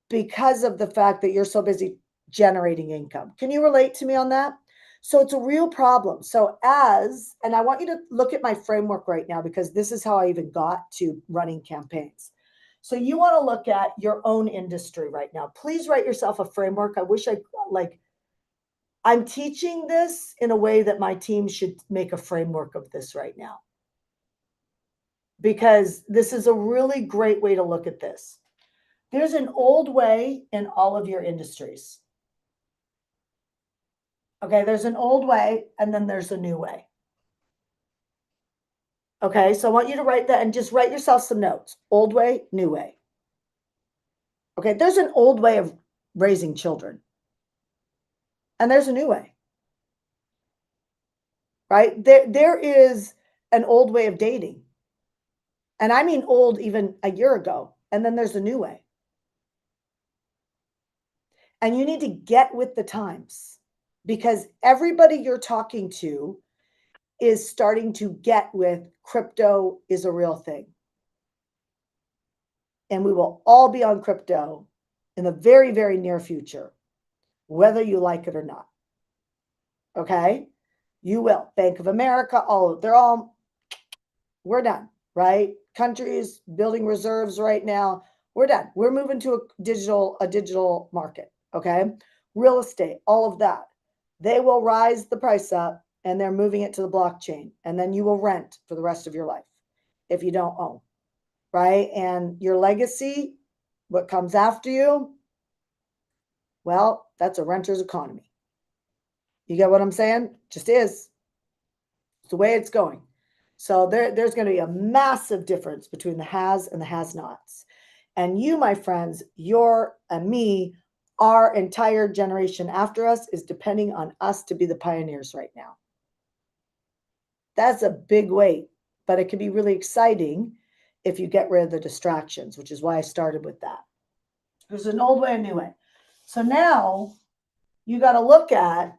because of the fact that you're so busy generating income. Can you relate to me on that? So it's a real problem. And I want you to look at my framework right now because this is how I even got to running campaigns. So you want to look at your own industry right now. Please write yourself a framework. I wish I'm teaching this in a way that my team should make a framework of this right now, because this is a really great way to look at this. There's an old way in all of your industries. Okay, there's an old way and then there's a new way. Okay, so I want you to write that and just write yourself some notes. Old way, new way. Okay, there's an old way of raising children and there's a new way, right? There is an old way of dating. And I mean old even a year ago. And then there's a new way. And you need to get with the times, because everybody you're talking to is starting to get with crypto is a real thing. And we will all be on crypto in the very, very near future, whether you like it or not. Okay? You will. Bank of America, we're done, right? Countries building reserves right now. We're done. We're moving to a digital market. Okay. Real estate, all of that. They will rise the price up and they're moving it to the blockchain. And then you will rent for the rest of your life if you don't own, right? And your legacy, what comes after you, well, that's a renter's economy. You get what I'm saying? Just is. It's the way it's going. So there's going to be a massive difference between the has and the has-nots. And you, my friends, your and me, our entire generation after us is depending on us to be the pioneers right now. That's a big weight, but it can be really exciting if you get rid of the distractions, which is why I started with that. There's an old way, a new way. So now you got to look at,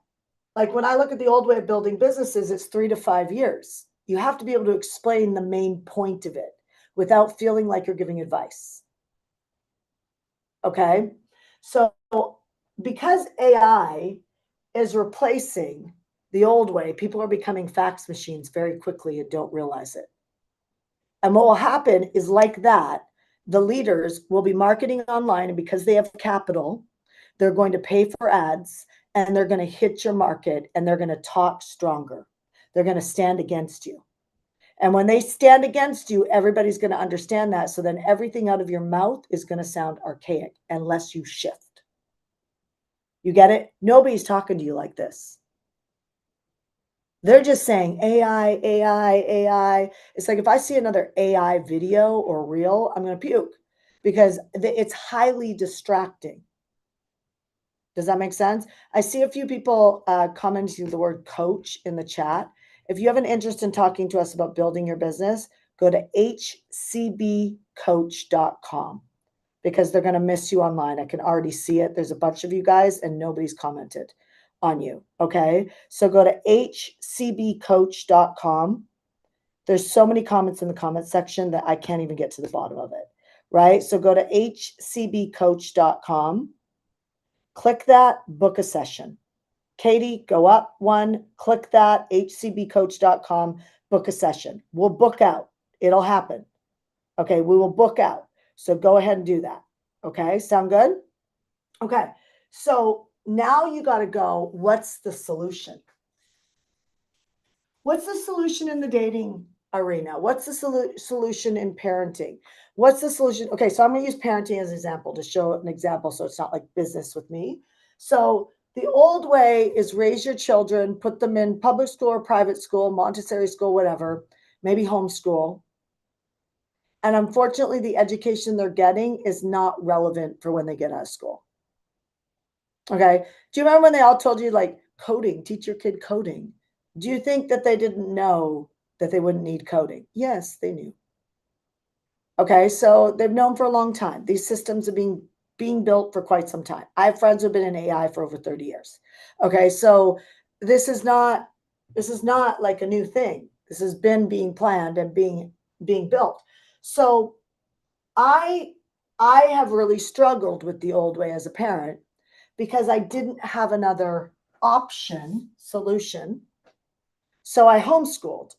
like when I look at the old way of building businesses, it's 3 to 5 years. You have to be able to explain the main point of it without feeling like you're giving advice. Okay? So because AI is replacing the old way, people are becoming fax machines very quickly and don't realize it. And what will happen is, like that, the leaders will be marketing online, and because they have capital, they're going to pay for ads and they're going to hit your market and they're going to talk stronger. They're going to stand against you. And when they stand against you, everybody's going to understand that. So then everything out of your mouth is going to sound archaic unless you shift. You get it? Nobody's talking to you like this. They're just saying AI, AI, AI. It's like if I see another AI video or reel, I'm going to puke because it's highly distracting. Does that make sense? I see a few people commenting the word coach in the chat. If you have an interest in talking to us about building your business, go to hcbcoach.com because they're going to miss you online. I can already see it. There's a bunch of you guys and nobody's commented on you. Okay. So go to hcbcoach.com. There's so many comments in the comment section that I can't even get to the bottom of it. Right. So go to hcbcoach.com. Click that, book a session. Katie, go up one, click that, hcbcoach.com, book a session. We'll book out. It'll happen. Okay, we will book out. So go ahead and do that. Okay, sound good? Okay, so now you got to go, what's the solution? What's the solution in the dating arena? What's the solution in parenting? What's the solution? Okay, so I'm going to use parenting as an example to show an example so it's not like business with me. So the old way is raise your children, put them in public school or private school, Montessori school, whatever, maybe homeschool. And unfortunately, the education they're getting is not relevant for when they get out of school. Okay, do you remember when they all told you like coding, teach your kid coding? Do you think that they didn't know that they wouldn't need coding? Yes, they knew. Okay, so they've known for a long time. These systems are being built for quite some time. I have friends who've been in AI for over 30 years. Okay, so this is not like a new thing. This has been being planned and being built. So I have really struggled with the old way as a parent because I didn't have another solution. So I homeschooled,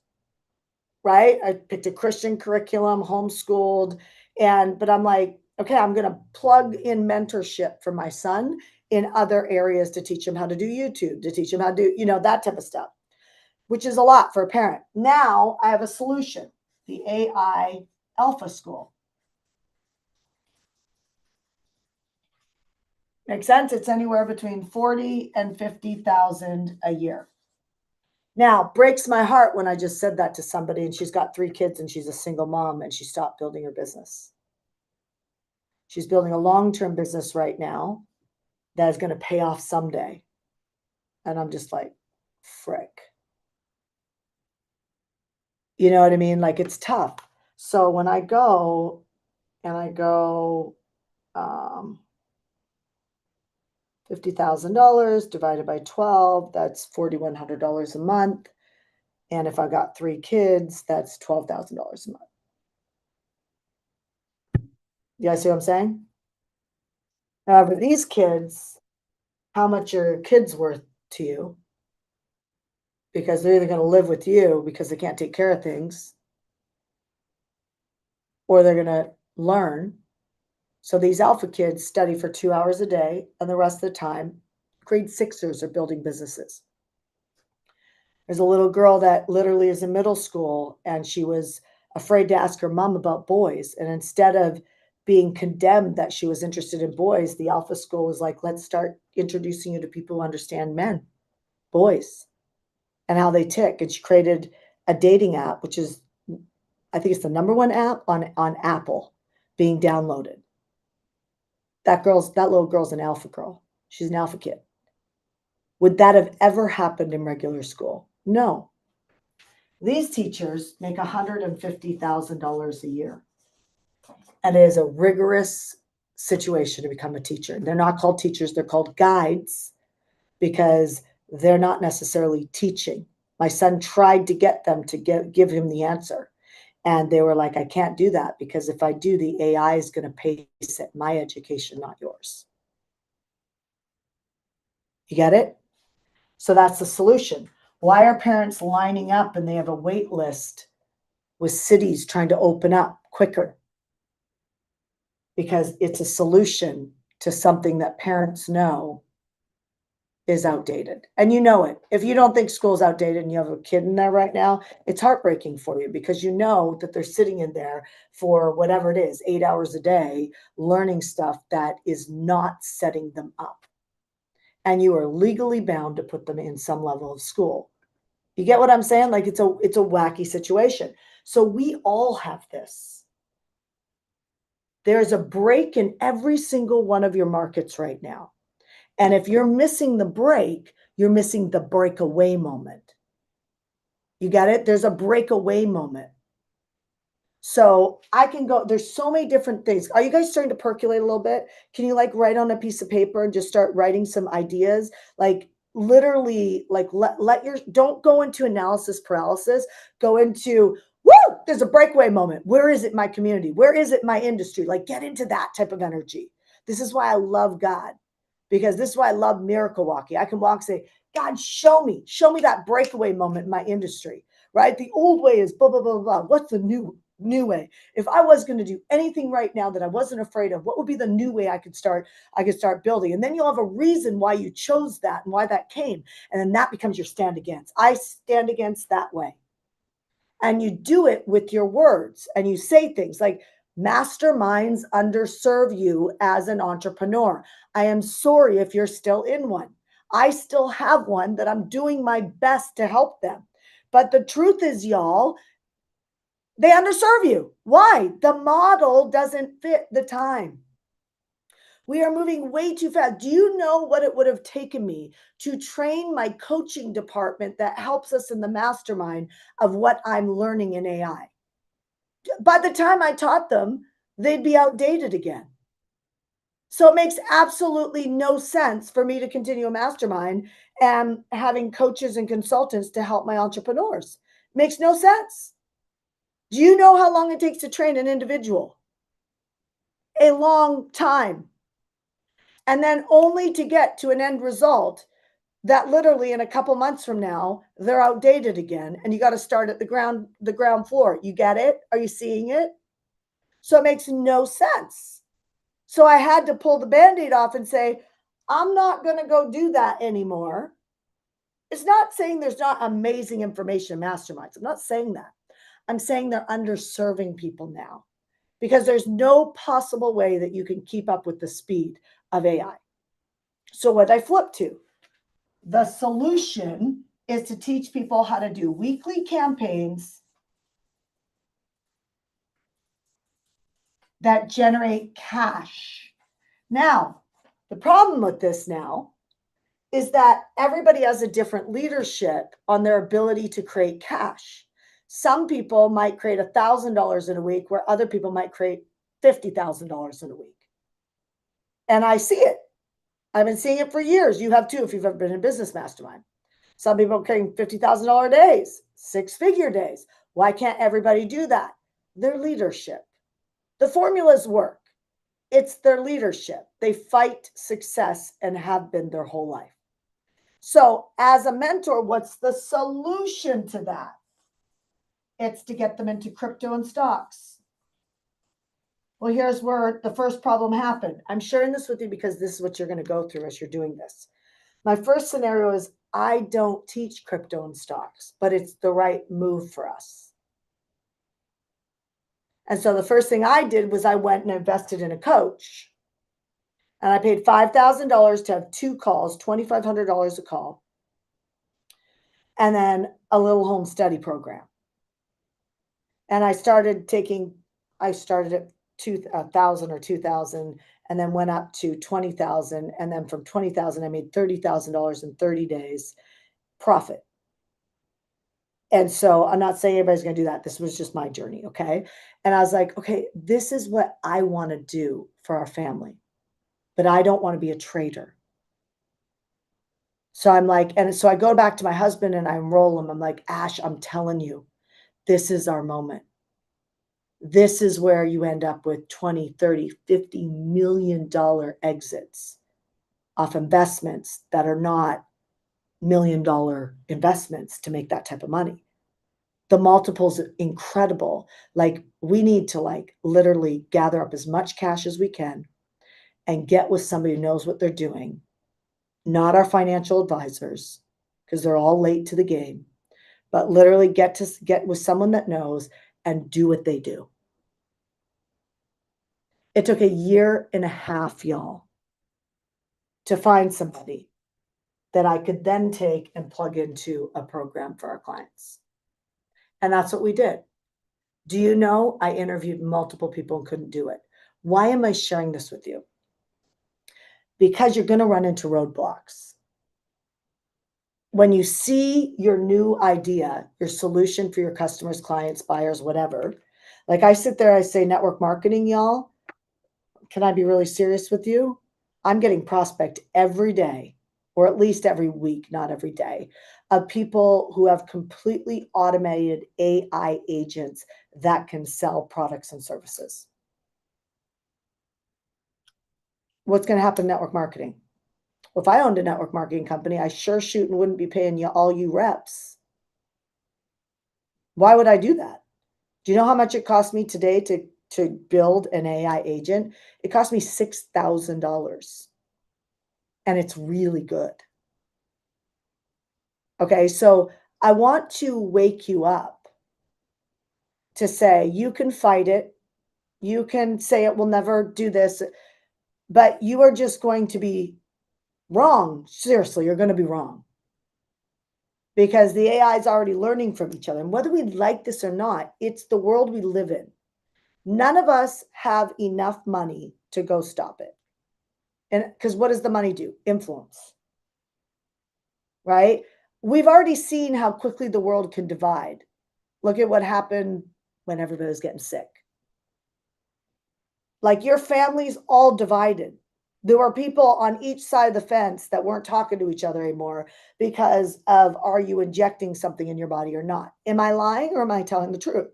right? I picked a Christian curriculum, homeschooled, But I'm like, okay, I'm going to plug in mentorship for my son in other areas to teach him how to do YouTube, to teach him how to do, that type of stuff, which is a lot for a parent. Now I have a solution, the AI Alpha School. Makes sense? It's anywhere between 40 and 50,000 a year. Now, breaks my heart when I just said that to somebody and she's got 3 kids and she's a single mom and she stopped building her business. She's building a long-term business right now that is going to pay off someday. And I'm just like, frick. You know what I mean? Like, it's tough. So when I go $50,000 divided by 12, that's $4,100 a month. And if I got 3 kids, that's $12,000 a month. You guys see what I'm saying? However, these kids, how much are your kids worth to you? Because they're either going to live with you because they can't take care of things, or they're going to learn. So these alpha kids study for 2 hours a day, and the rest of the time, grade 6ers are building businesses. There's a little girl that literally is in middle school, and she was afraid to ask her mom about boys. And instead of being condemned that she was interested in boys, the alpha school was like, let's start introducing you to people who understand men, boys, and how they tick. And she created a dating app, which is, I think it's the #1 app on Apple being downloaded. That little girl's an alpha girl. She's an alpha kid. Would that have ever happened in regular school? No. These teachers make $150,000 a year. And it is a rigorous situation to become a teacher. They're not called teachers, they're called guides because they're not necessarily teaching. My son tried to get them to give him the answer. And they were like, I can't do that because if I do, the AI is going to pace at my education, not yours. You get it? So that's the solution. Why are parents lining up and they have a wait list with cities trying to open up quicker? Because it's a solution to something that parents know is outdated. And you know it. If you don't think school's outdated and you have a kid in there right now, it's heartbreaking for you because you know that they're sitting in there for whatever it is, 8 hours a day, learning stuff that is not setting them up. And you are legally bound to put them in some level of school. You get what I'm saying? Like it's a wacky situation. So we all have this. There's a break in every single one of your markets right now. And if you're missing the break, you're missing the breakaway moment. You get it? There's a breakaway moment. So I can go, there's so many different things. Are you guys starting to percolate a little bit? Can you like write on a piece of paper and just start writing some ideas? Like literally, like don't go into analysis paralysis, go into, woo, there's a breakaway moment. Where is it in my community? Where is it in my industry? Like get into that type of energy. This is why I love God, because this is why I love miracle walking. I can walk and say, God, show me that breakaway moment in my industry, right? The old way is blah, blah, blah, blah. What's the new way? If I was going to do anything right now that I wasn't afraid of, what would be the new way I could start building? And then you'll have a reason why you chose that and why that came. And then that becomes your stand against. I stand against that way. And you do it with your words and you say things like, masterminds underserve you as an entrepreneur. I am sorry if you're still in one. I still have one that I'm doing my best to help them. But the truth is, y'all, they underserve you. Why? The model doesn't fit the time. We are moving way too fast. Do you know what it would have taken me to train my coaching department that helps us in the mastermind of what I'm learning in AI? By the time I taught them, they'd be outdated again. So it makes absolutely no sense for me to continue a mastermind and having coaches and consultants to help my entrepreneurs. Makes no sense. Do you know how long it takes to train an individual? A long time. And then only to get to an end result that literally in a couple months from now, they're outdated again. And you got to start at the ground floor. You get it? Are you seeing it? So it makes no sense. So I had to pull the Band-Aid off and say, I'm not going to go do that anymore. It's not saying there's not amazing information masterminds. I'm not saying that. I'm saying they're underserving people now because there's no possible way that you can keep up with the speed of AI. So what I flip to, the solution is to teach people how to do weekly campaigns that generate cash. Now, the problem with this now is that everybody has a different leadership on their ability to create cash. Some people might create $1,000 in a week, where other people might create $50,000 in a week. And I see it. I've been seeing it for years. You have too, if you've ever been in a business mastermind. Some people are creating $50,000 days, six-figure days. Why can't everybody do that? Their leadership. The formulas work. It's their leadership. They fight success and have been their whole life. So as a mentor, what's the solution to that? It's to get them into crypto and stocks. Well, here's where the first problem happened. I'm sharing this with you because this is what you're going to go through as you're doing this. My first scenario is I don't teach crypto and stocks, but it's the right move for us. And so the first thing I did was I went and invested in a coach. And I paid $5,000 to have 2 calls, $2,500 a call, and then a little home study program. And I started at 2,000 or 2,000 and then went up to 20,000. And then from 20,000, I made $30,000 in 30 days profit. And so I'm not saying everybody's going to do that. This was just my journey. Okay. And I was like, okay, this is what I want to do for our family, but I don't want to be a trader. So I'm like, and so I go back to my husband and I enroll him. I'm like, Ash, I'm telling you, this is our moment. This is where you end up with 20, 30, $50 million exits off investments that are not $1 million investments to make that type of money. The multiples are incredible. Like we need to literally gather up as much cash as we can and get with somebody who knows what they're doing, not our financial advisors, because they're all late to the game, but literally get with someone that knows and do what they do. It took 1.5 years, y'all, to find somebody that I could then take and plug into a program for our clients. And that's what we did. Do you know, I interviewed multiple people and couldn't do it. Why am I sharing this with you? Because you're going to run into roadblocks. When you see your new idea, your solution for your customers, clients, buyers, whatever, like I sit there, I say network marketing, y'all. Can I be really serious with you? I'm getting prospect every day, or at least every week, not every day, of people who have completely automated AI agents that can sell products and services. What's going to happen in network marketing? Well, if I owned a network marketing company, I sure shoot and wouldn't be paying you all you reps. Why would I do that? Do you know how much it cost me today to build an AI agent? It cost me $6,000. And it's really good. Okay, so I want to wake you up to say you can fight it. You can say it will never do this, but you are just going to be wrong. Seriously, you're going to be wrong. Because the AI is already learning from each other. And whether we like this or not, it's the world we live in. None of us have enough money to go stop it. And because what does the money do? Influence. Right? We've already seen how quickly the world can divide. Look at what happened when everybody was getting sick. Like your family's all divided. There were people on each side of the fence that weren't talking to each other anymore because of, are you injecting something in your body or not? Am I lying or am I telling the truth?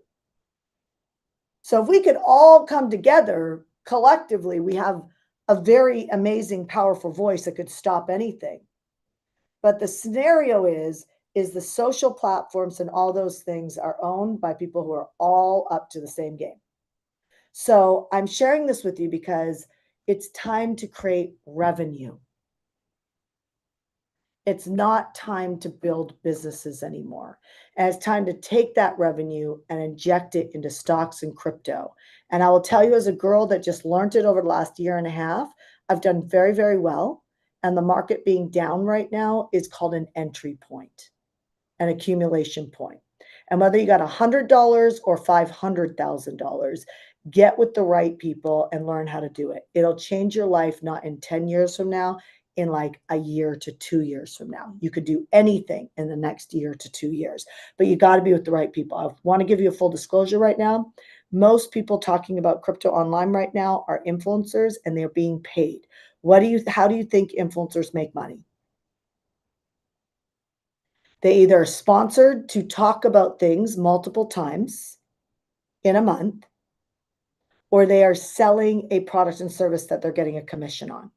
So if we could all come together collectively, we have a very amazing, powerful voice that could stop anything. But the scenario is the social platforms and all those things are owned by people who are all up to the same game. So I'm sharing this with you because it's time to create revenue. It's not time to build businesses anymore. And it's time to take that revenue and inject it into stocks and crypto. And I will tell you, as a girl that just learned it over the last year and a half, I've done very, very well. And the market being down right now is called an entry point, an accumulation point. And whether you got $100 or $500,000, get with the right people and learn how to do it. It'll change your life, not in 10 years from now, in like a year to 2 years from now. You could do anything in the next year to 2 years, but you got to be with the right people. I want to give you a full disclosure right now. Most people talking about crypto online right now are influencers and they're being paid. How do you think influencers make money? They either are sponsored to talk about things multiple times in a month, or they are selling a product and service that they're getting a commission on.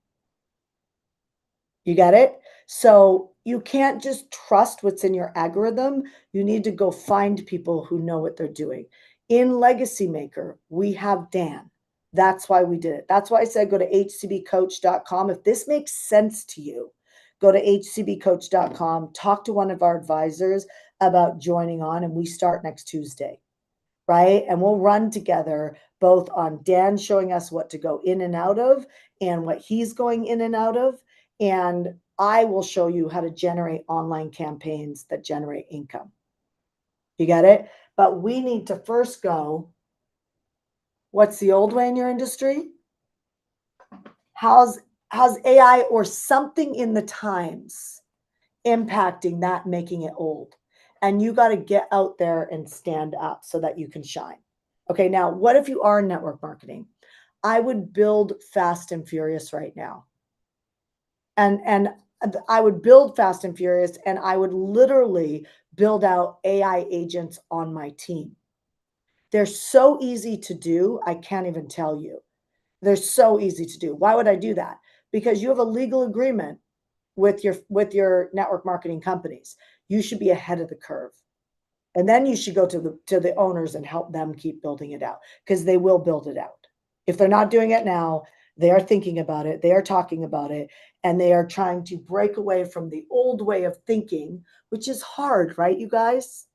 You get it? So you can't just trust what's in your algorithm. You need to go find people who know what they're doing. In Legacy Maker, we have Dan. That's why we did it. That's why I said go to hcbcoach.com. If this makes sense to you, go to hcbcoach.com, talk to one of our advisors about joining on, and we start next Tuesday, right? And we'll run together both on Dan showing us what to go in and out of and what he's going in and out of. And I will show you how to generate online campaigns that generate income. You get it? But we need to first go, what's the old way in your industry? How's AI or something in the times impacting that, making it old? And you got to get out there and stand up so that you can shine. Okay, now what if you are in network marketing? I would build fast and furious right now. And I would build fast and furious, and I would literally build out AI agents on my team. They're so easy to do, I can't even tell you. They're so easy to do. Why would I do that? Because you have a legal agreement with your network marketing companies. You should be ahead of the curve. And then you should go to the owners and help them keep building it out, because they will build it out. If they're not doing it now, they are thinking about it, they are talking about it, and they are trying to break away from the old way of thinking, which is hard, right, you guys?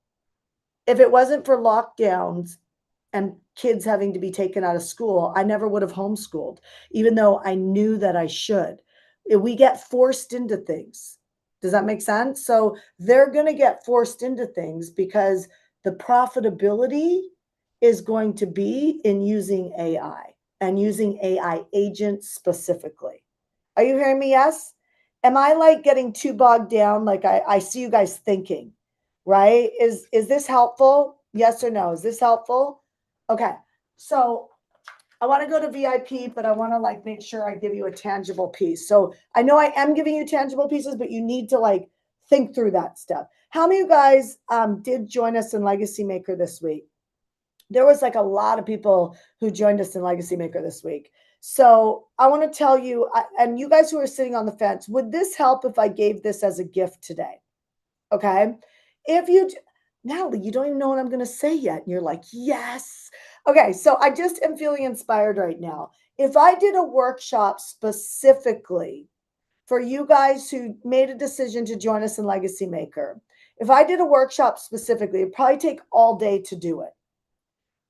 If it wasn't for lockdowns and kids having to be taken out of school, I never would have homeschooled, even though I knew that I should. We get forced into things. Does that make sense? So they're going to get forced into things because the profitability is going to be in using AI and using AI agents specifically. Are you hearing me? Yes. Am I like getting too bogged down? Like I see you guys thinking, right? Is this helpful? Yes or no? Is this helpful? Okay. So I want to go to VIP, but I want to like make sure I give you a tangible piece. So I know I am giving you tangible pieces, but you need to like think through that stuff. How many of you guys did join us in Legacy Maker this week? There was like a lot of people who joined us in Legacy Maker this week. So I want to tell you, and you guys who are sitting on the fence, would this help if I gave this as a gift today? Okay. If you, Natalie, you don't even know what I'm going to say yet. And you're like, yes. Okay. So I just am feeling inspired right now. If I did a workshop specifically for you guys who made a decision to join us in Legacy Maker, if I did a workshop specifically, it'd probably take all day to do it,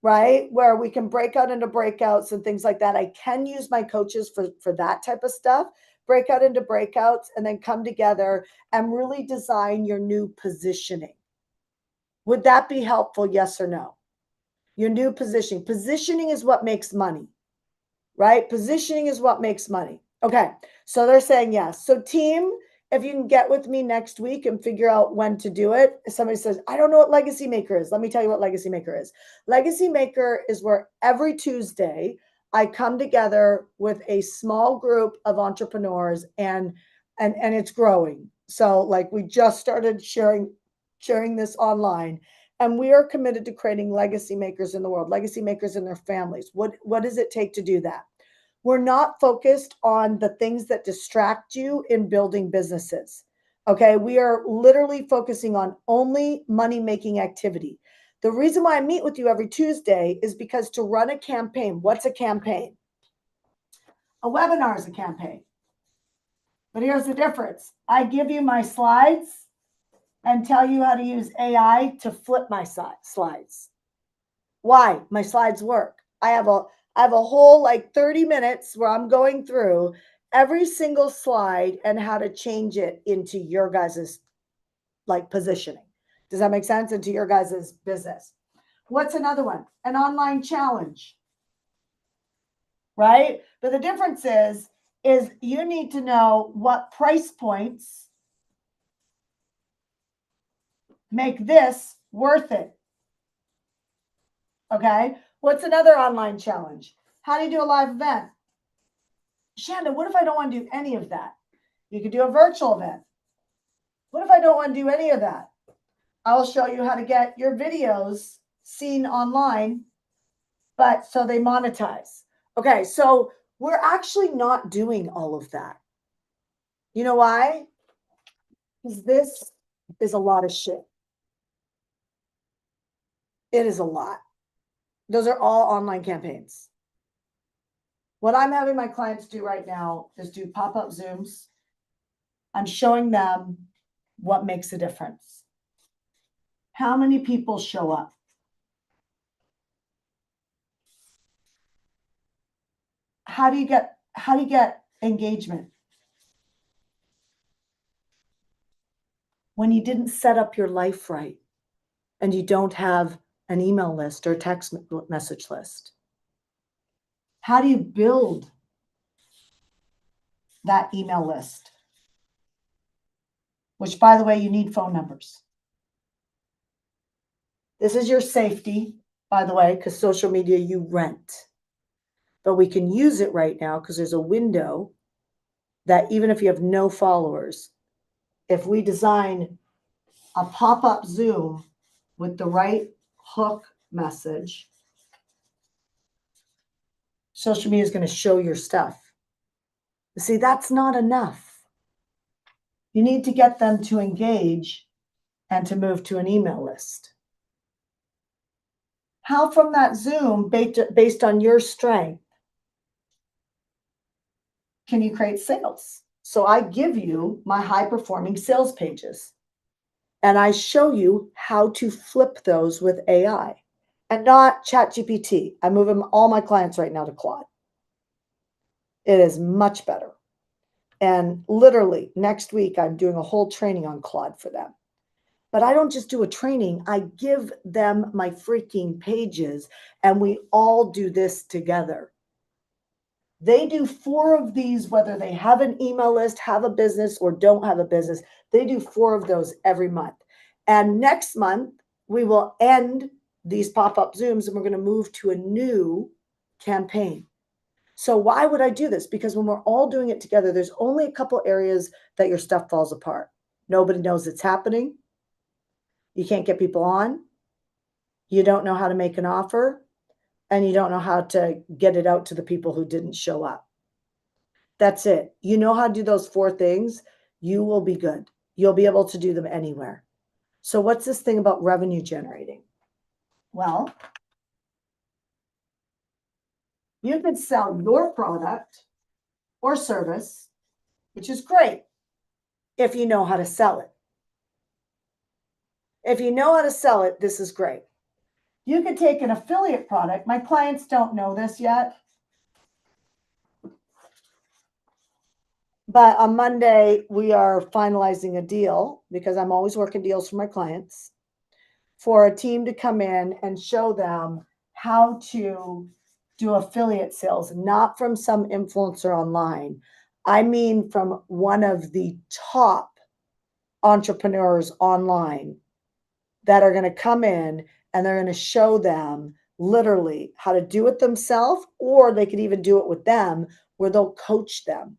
right? Where we can break out into breakouts and things like that. I can use my coaches for that type of stuff, break out into breakouts, and then come together and really design your new positioning. Would that be helpful? Yes or no? Your new positioning. Positioning is what makes money, right? Positioning is what makes money. Okay. So they're saying yes. So team, if you can get with me next week and figure out when to do it. If somebody says, I don't know what Legacy Maker is, let me tell you what Legacy Maker is. Legacy Maker is where every Tuesday I come together with a small group of entrepreneurs, and it's growing. So like we just started sharing this online, and we are committed to creating legacy makers in the world, legacy makers in their families. What does it take to do that? We're not focused on the things that distract you in building businesses. Okay. We are literally focusing on only money making activity. The reason why I meet with you every Tuesday is because to run a campaign, what's a campaign? A webinar is a campaign. But here's the difference. I give you my slides and tell you how to use AI to flip my slides. Why? My slides work. I have a whole like 30 minutes where I'm going through every single slide and how to change it into your guys's like positioning. Does that make sense? Into your guys's business. What's another one? An online challenge. Right? But the difference is you need to know what price points make this worth it. Okay? What's another online challenge? How do you do a live event? Shanda, what if I don't want to do any of that? You could do a virtual event. What if I don't want to do any of that? I'll show you how to get your videos seen online, but so they monetize. Okay, so we're actually not doing all of that. You know why? Because this is a lot of shit. It is a lot. Those are all online campaigns. What I'm having my clients do right now is do pop-up Zooms. I'm showing them what makes a difference. How many people show up? How do you get engagement? When you didn't set up your life right and you don't have an email list or text message list. How do you build that email list? Which, by the way, you need phone numbers. This is your safety, by the way, because social media you rent. But we can use it right now because there's a window that even if you have no followers, if we design a pop-up Zoom with the right hook message, social media is going to show your stuff. You see, that's not enough. You need to get them to engage and to move to an email list. How from that Zoom, based on your strength, can you create sales? So I give you my high-performing sales pages, and I show you how to flip those with AI and not ChatGPT. I'm moving all my clients right now to Claude. It is much better. And literally next week, I'm doing a whole training on Claude for them. But I don't just do a training. I give them my freaking pages, and we all do this together. They do 4 of these, whether they have an email list, have a business, or don't have a business. They do 4 of those every month. And next month, we will end these pop-up Zooms, and we're going to move to a new campaign. So why would I do this? Because when we're all doing it together, there's only a couple areas that your stuff falls apart. Nobody knows it's happening. You can't get people on. You don't know how to make an offer. And you don't know how to get it out to the people who didn't show up. That's it. You know how to do those 4 things, you will be good. You'll be able to do them anywhere. So what's this thing about revenue generating? Well, you could sell your product or service, which is great if you know how to sell it. If you know how to sell it, this is great. You could take an affiliate product. My clients don't know this yet. But on Monday, we are finalizing a deal because I'm always working deals for my clients for a team to come in and show them how to do affiliate sales, not from some influencer online. I mean, from one of the top entrepreneurs online that are going to come in and they're going to show them literally how to do it themselves, or they could even do it with them where they'll coach them.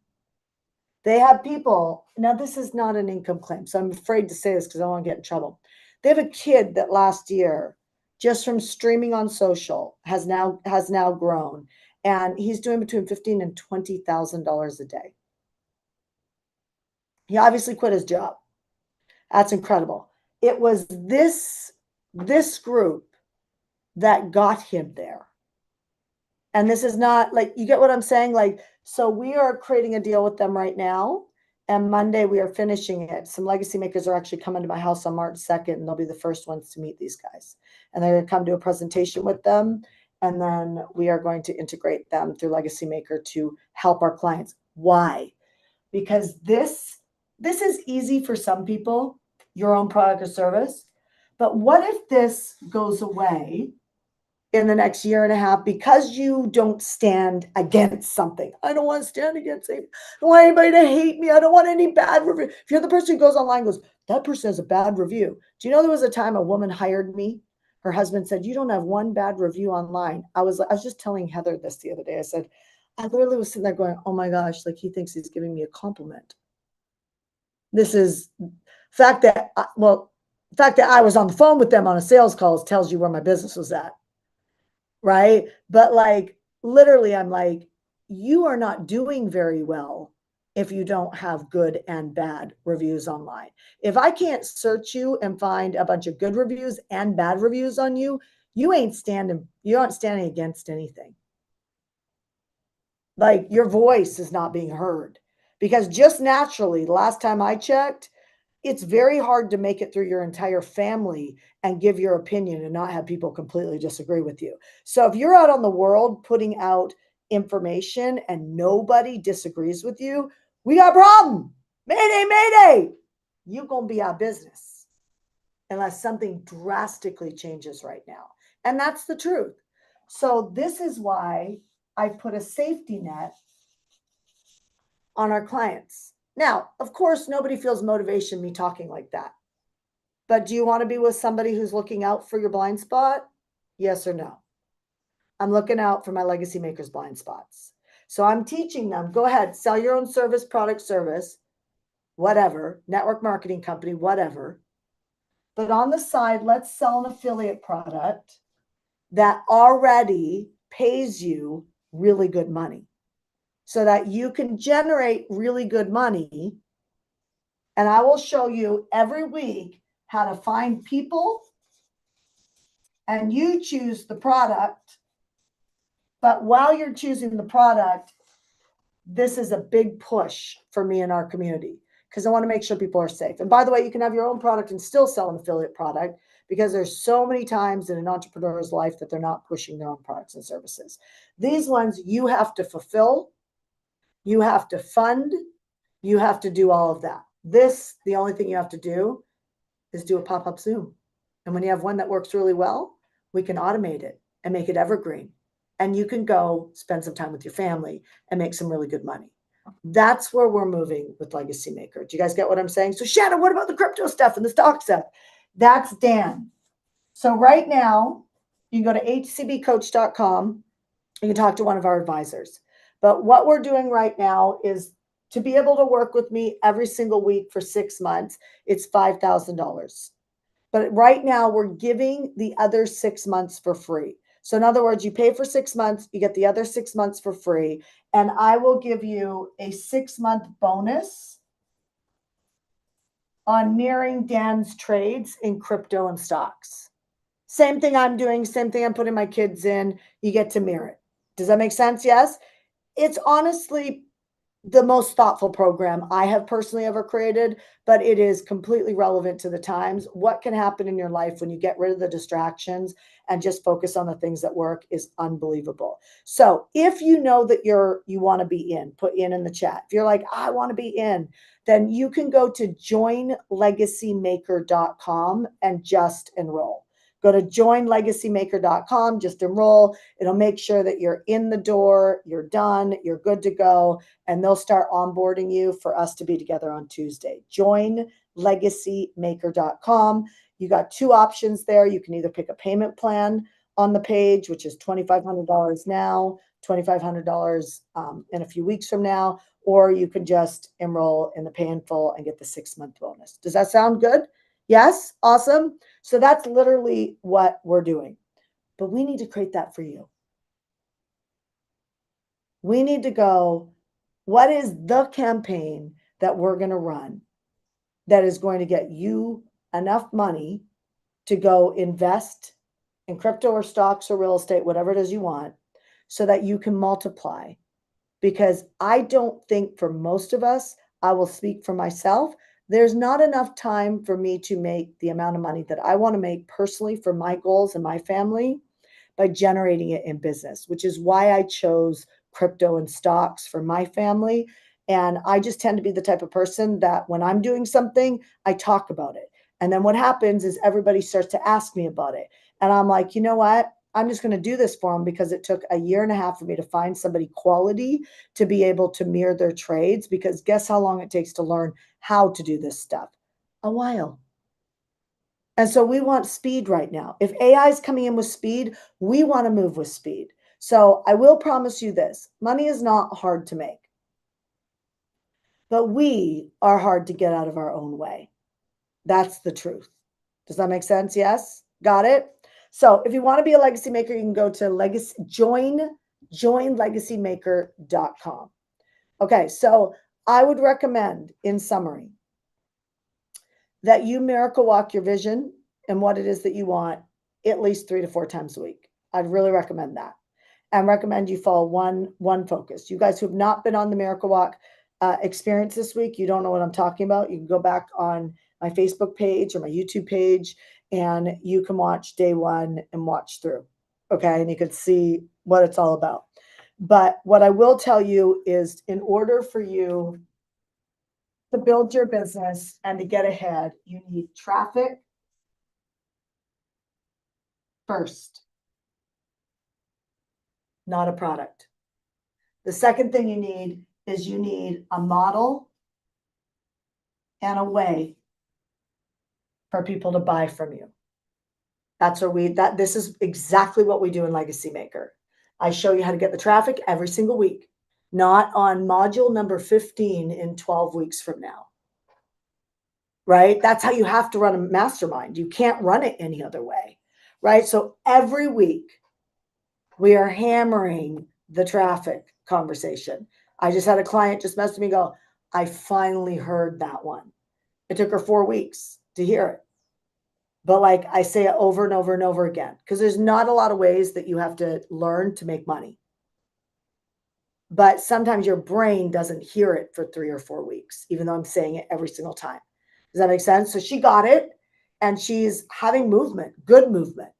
They have people, now this is not an income claim, so I'm afraid to say this because I don't want to get in trouble. They have a kid that last year, just from streaming on social, has now grown, and he's doing between $15,000 and $20,000 a day. He obviously quit his job. That's incredible. It was this group that got him there. And this is not like, you get what I'm saying? Like, so we are creating a deal with them right now. And Monday we are finishing it. Some legacy makers are actually coming to my house on March 2nd, and they'll be the first ones to meet these guys. And they're going to come do a presentation with them. And then we are going to integrate them through Legacy Maker to help our clients. Why? Because this is easy for some people, your own product or service. But what if this goes away in the next year and a half because you don't stand against something? I don't want to stand against it. I don't want anybody to hate me. I don't want any bad review. If you're the person who goes online and goes, that person has a bad review. Do you know there was a time a woman hired me? Her husband said, you don't have one bad review online. I was just telling Heather this the other day. I said, I literally was sitting there going, oh my gosh, like he thinks he's giving me a compliment. This is fact that, the fact that I was on the phone with them on a sales call tells you where my business was at. Right. But like, literally, I'm like, you are not doing very well if you don't have good and bad reviews online. If I can't search you and find a bunch of good reviews and bad reviews on you, you aren't standing against anything. Like, your voice is not being heard, because just naturally, the last time I checked, it's very hard to make it through your entire family and give your opinion and not have people completely disagree with you. So if you're out on the world putting out information and nobody disagrees with you, we got a problem. Mayday, mayday. You're going to be out of business unless something drastically changes right now. And that's the truth. So this is why I put a safety net on our clients. Now, of course, nobody feels motivation me talking like that. But do you want to be with somebody who's looking out for your blind spot? Yes or no? I'm looking out for my legacy makers' blind spots. So I'm teaching them, go ahead, sell your own service, product, service, whatever, network marketing company, whatever. But on the side, let's sell an affiliate product that already pays you really good money, so that you can generate really good money. And I will show you every week how to find people, and you choose the product. But while you're choosing the product, this is a big push for me in our community, because I want to make sure people are safe. And by the way, you can have your own product and still sell an affiliate product, because there's so many times in an entrepreneur's life that they're not pushing their own products and services. These ones you have to fulfill, you have to fund, you have to do all of that. The only thing you have to do is do a pop-up Zoom. And when you have one that works really well, we can automate it and make it evergreen. And you can go spend some time with your family and make some really good money. That's where we're moving with Legacy Maker. Do you guys get what I'm saying? So Shannon, what about the crypto stuff and the stock stuff? That's Dan. So right now, you can go to hcbcoach.com. You can talk to one of our advisors. But what we're doing right now is, to be able to work with me every single week for 6 months, it's $5,000. But right now we're giving the other 6 months for free. So in other words, you pay for 6 months, you get the other 6 months for free. And I will give you a 6-month bonus on mirroring Dan's trades in crypto and stocks. Same thing I'm doing, same thing I'm putting my kids in. You get to mirror it. Does that make sense? Yes. It's honestly the most thoughtful program I have personally ever created, but it is completely relevant to the times. What can happen in your life when you get rid of the distractions and just focus on the things that work is unbelievable. So if you know that you want to be in, put in the chat. If you're like, I want to be in, then you can go to joinlegacymaker.com and just enroll. Go to joinlegacymaker.com, just enroll. It'll make sure that you're in the door, you're done, you're good to go, and they'll start onboarding you for us to be together on Tuesday. Joinlegacymaker.com. You got 2 options there. You can either pick a payment plan on the page, which is $2,500 now, $2,500 in a few weeks from now, or you can just enroll in the pay in full and get the 6-month bonus. Does that sound good? Yes? Awesome. So that's literally what we're doing. But we need to create that for you. We need to go, what is the campaign that we're going to run that is going to get you enough money to go invest in crypto or stocks or real estate, whatever it is you want, so that you can multiply. Because I don't think for most of us, I will speak for myself, there's not enough time for me to make the amount of money that I want to make personally for my goals and my family by generating it in business, which is why I chose crypto and stocks for my family. And I just tend to be the type of person that when I'm doing something, I talk about it. And then what happens is everybody starts to ask me about it. And I'm like, you know what? I'm just going to do this for them because it took a year and a half for me to find somebody quality to be able to mirror their trades. Because guess how long it takes to learn how to do this stuff? A while. And so we want speed right now. If AI is coming in with speed, we want to move with speed. So I will promise you this, money is not hard to make, but we are hard to get out of our own way. That's the truth. Does that make sense? Yes? Got it? So if you want to be a legacy maker, you can go to joinlegacymaker.com. Okay, so I would recommend, in summary, that you miracle walk your vision and what it is that you want at least 3 to 4 times a week. I'd really recommend that, and recommend you follow one focus. You guys who have not been on the Miracle Walk experience this week, you don't know what I'm talking about. You can go back on my Facebook page or my YouTube page, and you can watch day 1 and watch through. Okay, and you can see what it's all about. But what I will tell you is, in order for you to build your business and to get ahead, you need traffic first, not a product. The second thing you need is you need a model and a way for people to buy from you. That's where this is exactly what we do in Legacy Maker. I show you how to get the traffic every single week, not on module number 15 in 12 weeks from now. Right? That's how you have to run a mastermind. You can't run it any other way. Right? So every week we are hammering the traffic conversation. I just had a client just message me and go, I finally heard that one. It took her 4 weeks to hear it. But like I say it over and over and over again, because there's not a lot of ways that you have to learn to make money. But sometimes your brain doesn't hear it for 3 or 4 weeks, even though I'm saying it every single time. Does that make sense? So she got it, and she's having movement, good movement,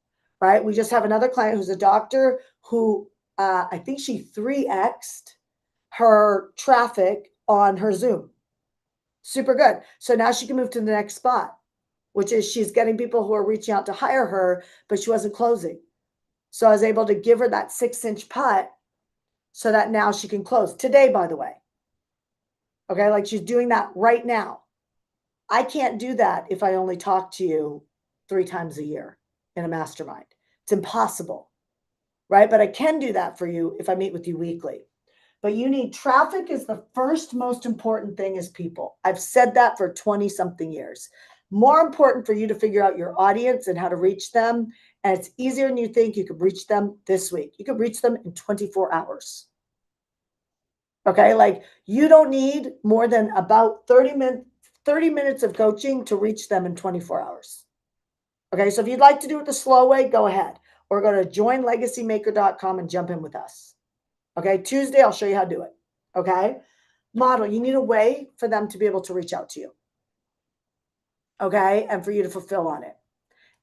right? We just have another client who's a doctor who I think she 3x'd her traffic on her Zoom. Super good. So now she can move to the next spot, which is she's getting people who are reaching out to hire her, but she wasn't closing. So I was able to give her that 6-inch putt so that now she can close today, by the way. Okay, like she's doing that right now. I can't do that if I only talk to you 3 times a year in a mastermind. It's impossible, right? But I can do that for you if I meet with you weekly. But you need traffic is the first most important thing is people. I've said that for 20 something years. More important for you to figure out your audience and how to reach them. And it's easier than you think. You could reach them this week. You could reach them in 24 hours. Okay, like you don't need more than about 30 minutes of coaching to reach them in 24 hours. Okay, so if you'd like to do it the slow way, go ahead. Or go to joinlegacymaker.com and jump in with us. Okay, Tuesday, I'll show you how to do it. Okay, model, you need a way for them to be able to reach out to you. Okay, and for you to fulfill on it.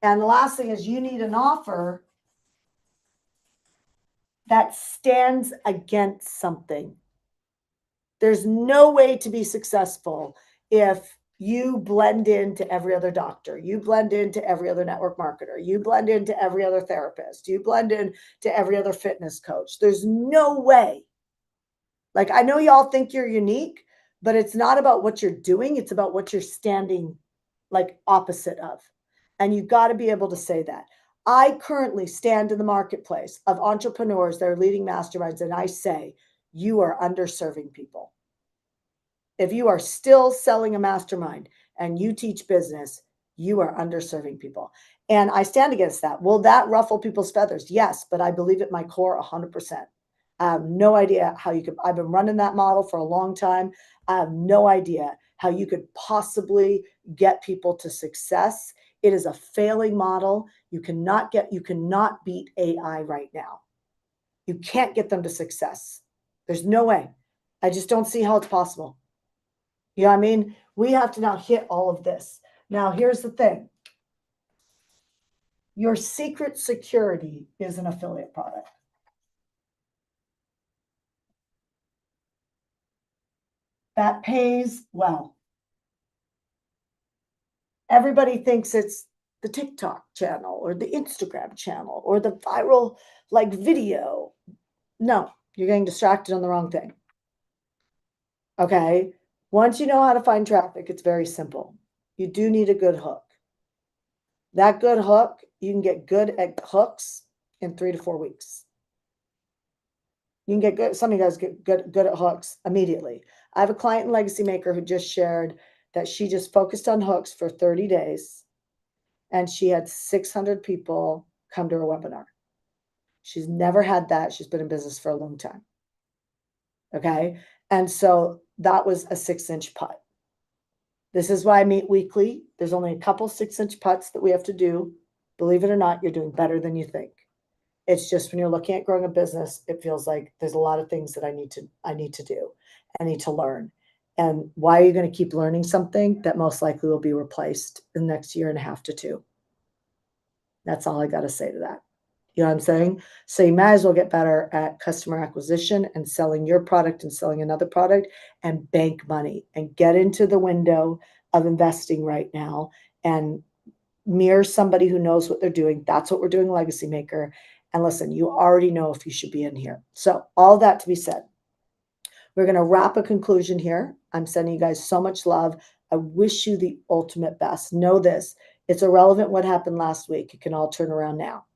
And the last thing is you need an offer that stands against something. There's no way to be successful if you blend into every other doctor, you blend into every other network marketer, you blend into every other therapist, you blend into every other fitness coach. There's no way. Like, I know y'all think you're unique, but it's not about what you're doing. It's about what you're standing like opposite of. And you got to be able to say that. I currently stand in the marketplace of entrepreneurs that are leading masterminds, and I say, you are underserving people. If you are still selling a mastermind and you teach business, you are underserving people. And I stand against that. Will that ruffle people's feathers? Yes, but I believe at my core 100%. I have no idea how you could, I've been running that model for a long time. I have no idea how you could possibly get people to success It is a failing model. You cannot beat AI right now. You can't get them to success. There's no way. I just don't see how it's possible. You know what I mean? We have to now hit all of this. Now, here's the thing. Your secret security is an affiliate product. That pays well. Everybody thinks it's the TikTok channel or the Instagram channel or the viral like video. No, you're getting distracted on the wrong thing. Okay. Once you know how to find traffic, it's very simple. You do need a good hook. That good hook, you can get good at hooks in 3 to 4 weeks. You can get good. Some of you guys get good at hooks immediately. I have a client in Legacy Maker who just shared that she just focused on hooks for 30 days and she had 600 people come to her webinar. She's never had that. She's been in business for a long time. Okay. And so that was a 6-inch putt. This is why I meet weekly. There's only a couple 6-inch putts that we have to do. Believe it or not, you're doing better than you think. It's just when you're looking at growing a business, it feels like there's a lot of things that I need to do. I need to learn. And why are you going to keep learning something that most likely will be replaced in the next year and a half to 2? That's all I got to say to that. You know what I'm saying? So you might as well get better at customer acquisition and selling your product and selling another product and bank money and get into the window of investing right now and mirror somebody who knows what they're doing. That's what we're doing, Legacy Maker. And listen, you already know if you should be in here. So all that to be said, we're going to wrap a conclusion here. I'm sending you guys so much love. I wish you the ultimate best. Know this. It's irrelevant what happened last week. It can all turn around now.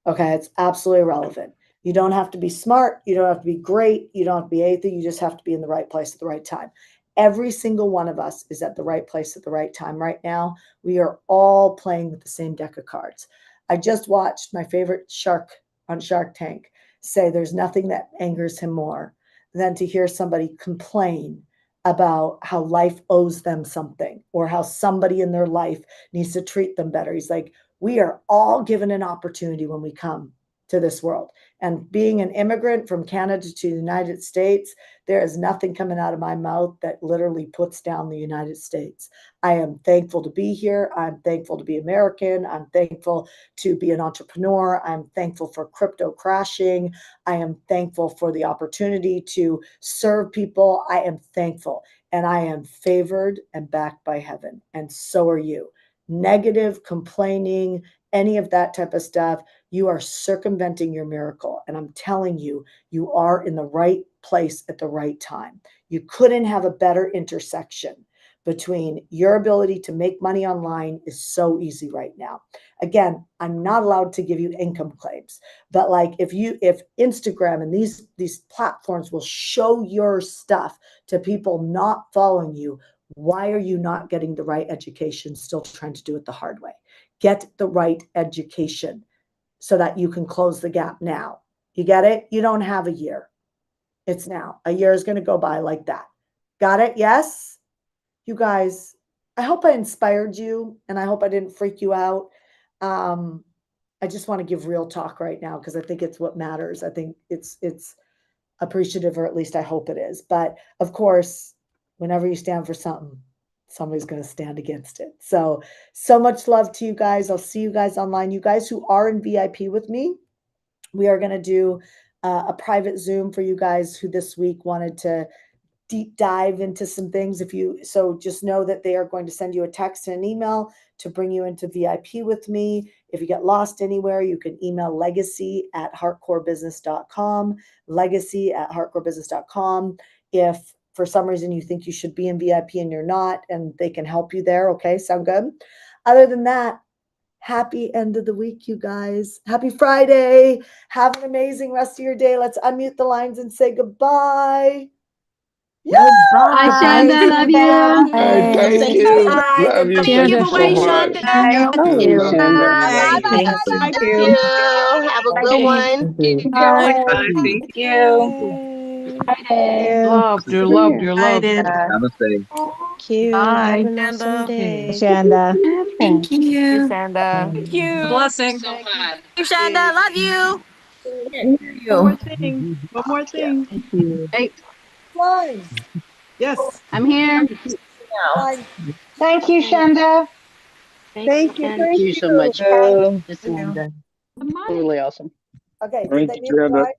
Okay, it's absolutely irrelevant. You don't have to be smart. You don't have to be great. You don't have to be anything. You just have to be in the right place at the right time. Every single one of us is at the right place at the right time right now. We are all playing with the same deck of cards. I just watched my favorite shark on Shark Tank say there's nothing that angers him more than to hear somebody complain about how life owes them something or how somebody in their life needs to treat them better. He's like, we are all given an opportunity when we come to this world. And being an immigrant from Canada to the United States, there is nothing coming out of my mouth that literally puts down the United States. I am thankful to be here. I'm thankful to be American. I'm thankful to be an entrepreneur. I'm thankful for crypto crashing. I am thankful for the opportunity to serve people. I am thankful. And I am favored and backed by heaven. And so are you. Negative, complaining, any of that type of stuff, you are circumventing your miracle. And I'm telling you, you are in the right place at the right time. You couldn't have a better intersection between your ability to make money online is so easy right now. Again, I'm not allowed to give you income claims, but like if Instagram and these platforms will show your stuff to people not following you, why are you not getting the right education, still trying to do it the hard way? Get the right education so that you can close the gap now. You get it? You don't have a year. It's now. A year is going to go by like that. Got it? Yes? You guys, I hope I inspired you and I hope I didn't freak you out. I just want to give real talk right now because I think it's what matters. I think it's appreciative, or at least I hope it is. But of course, whenever you stand for something, somebody's going to stand against it. So much love to you guys. I'll see you guys online. You guys who are in VIP with me, we are going to do a private Zoom for you guys who this week wanted to deep dive into some things. So just know that they are going to send you a text and an email to bring you into VIP with me. If you get lost anywhere, you can email legacy@heartcorebusiness.com, legacy@heartcorebusiness.com. If for some reason you think you should be in VIP and you're not, and they can help you there. Okay, sound good? Other than that, happy end of the week, you guys. Happy Friday. Have an amazing rest of your day. Let's unmute the lines and say goodbye. Yeah. Bye, Shanda. Love you. Thank you. Love you. Happy Thank you giveaway, so much. Shanda. Thank you. Love you. Thank you. Have a good one. Bye. Thank you. Friday. Love, dear love, dear love. Namaste. Thank you. Bye. Have an awesome day. Shanda. Thank you. Shanda. Thank you. Blessing. Thank Thank you, Shanda. Love you. One more thing. One more thing. Hey, Lines, Yes. I'm here. lines. Thank you, Shanda. Thank you. Thank you so much, Miss Amanda. Totally awesome. Okay, did Thank they you, mute the Shanda. line?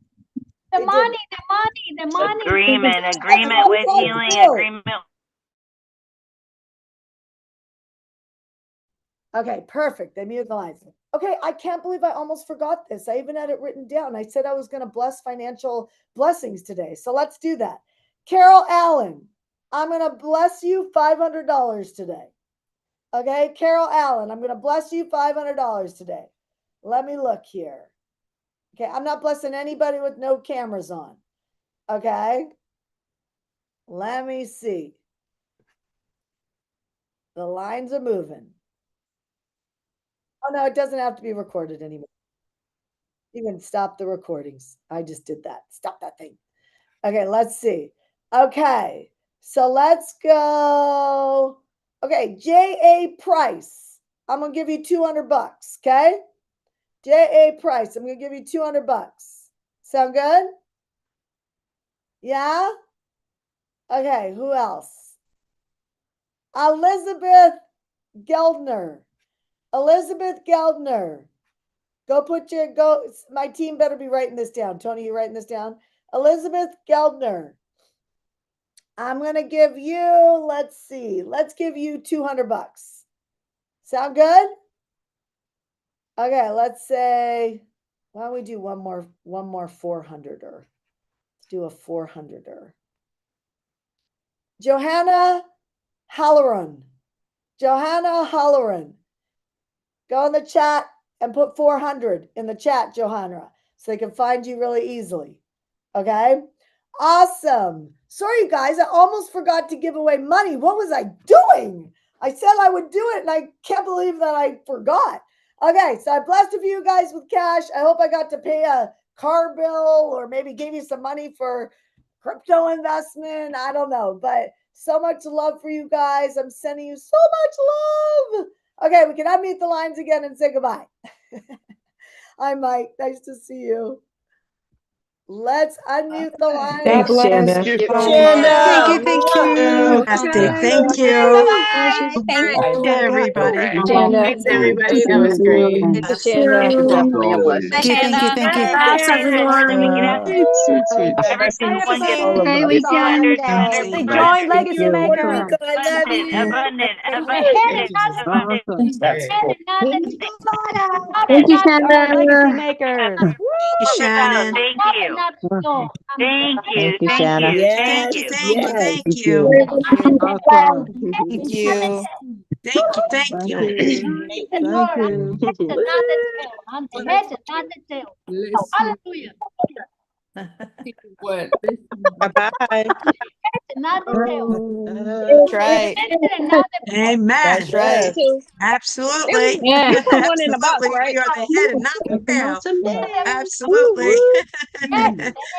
The They money, did. the money. Agreement That's with what I healing, do. agreement. Okay, perfect. They muted the lines. Okay, I can't believe I almost forgot this. I even had it written down. I said I was going to bless financial blessings today. So let's do that. Carol Allen, I'm going to bless you $500 today. Okay, Carol Allen, I'm going to bless you $500 today. Let me look here. Okay, I'm not blessing anybody with no cameras on. Okay, let me see. The lines are moving. Oh, no, it doesn't have to be recorded anymore. You can stop the recordings. I just did that. Stop that thing. Okay, let's see. Okay, so let's go. Okay, J.A. Price. I'm going to give you $200, okay? J.A. Price, I'm going to give you $200. Sound good? Yeah? Okay, who else? Elizabeth Geldner. Elizabeth Geldner. My team better be writing this down. Tony, you writing this down? Elizabeth Geldner. I'm going to give you, let's give you $200. Sound good? Okay, let's say, why don't we do one more 400er? Let's do a 400er. Johanna Halloran. Johanna Halloran. Go in the chat and put 400 in the chat, Johanna, so they can find you really easily. Okay? Awesome. Sorry, you guys, I almost forgot to give away money. What was I doing? I said I would do it, and I can't believe that I forgot. Okay, so I blessed a few of you guys with cash. I hope I got to pay a car bill or maybe gave you some money for crypto investment. I don't know, but so much love for you guys. I'm sending you so much love. Okay, we can unmute the lines again and say goodbye. Hi, Mike. Nice to see you. Let's unmute the line. Thanks, Shanda. Thank you so Shanda. much. Thank you. Fantastic. Thank you. Bye. Everybody. Shanda. Thanks, everybody. That was great. Thank you, Shanda. Definitely a blessing. Thank you. Thank you. Thanks, everyone. Sweet, sweet. Everyone get Hey, we 200, Hey, 200. join Legacy Maker. Puerto Rico. I love you. Abundant, That's cool. Thank you, Shanda. Legacy Makers. Shannon. Thank you. No. Thank you. Thank you, Shanna. Thank you. Thank Thank you. you. Thank you. Thank you. Thank you. Not the head, not the tail. Hallelujah. What? Bye-bye. Not the tail. That's right. Not the Amen. That's right. Absolutely. Yeah. Absolutely. We are the head and not the tail. Absolutely.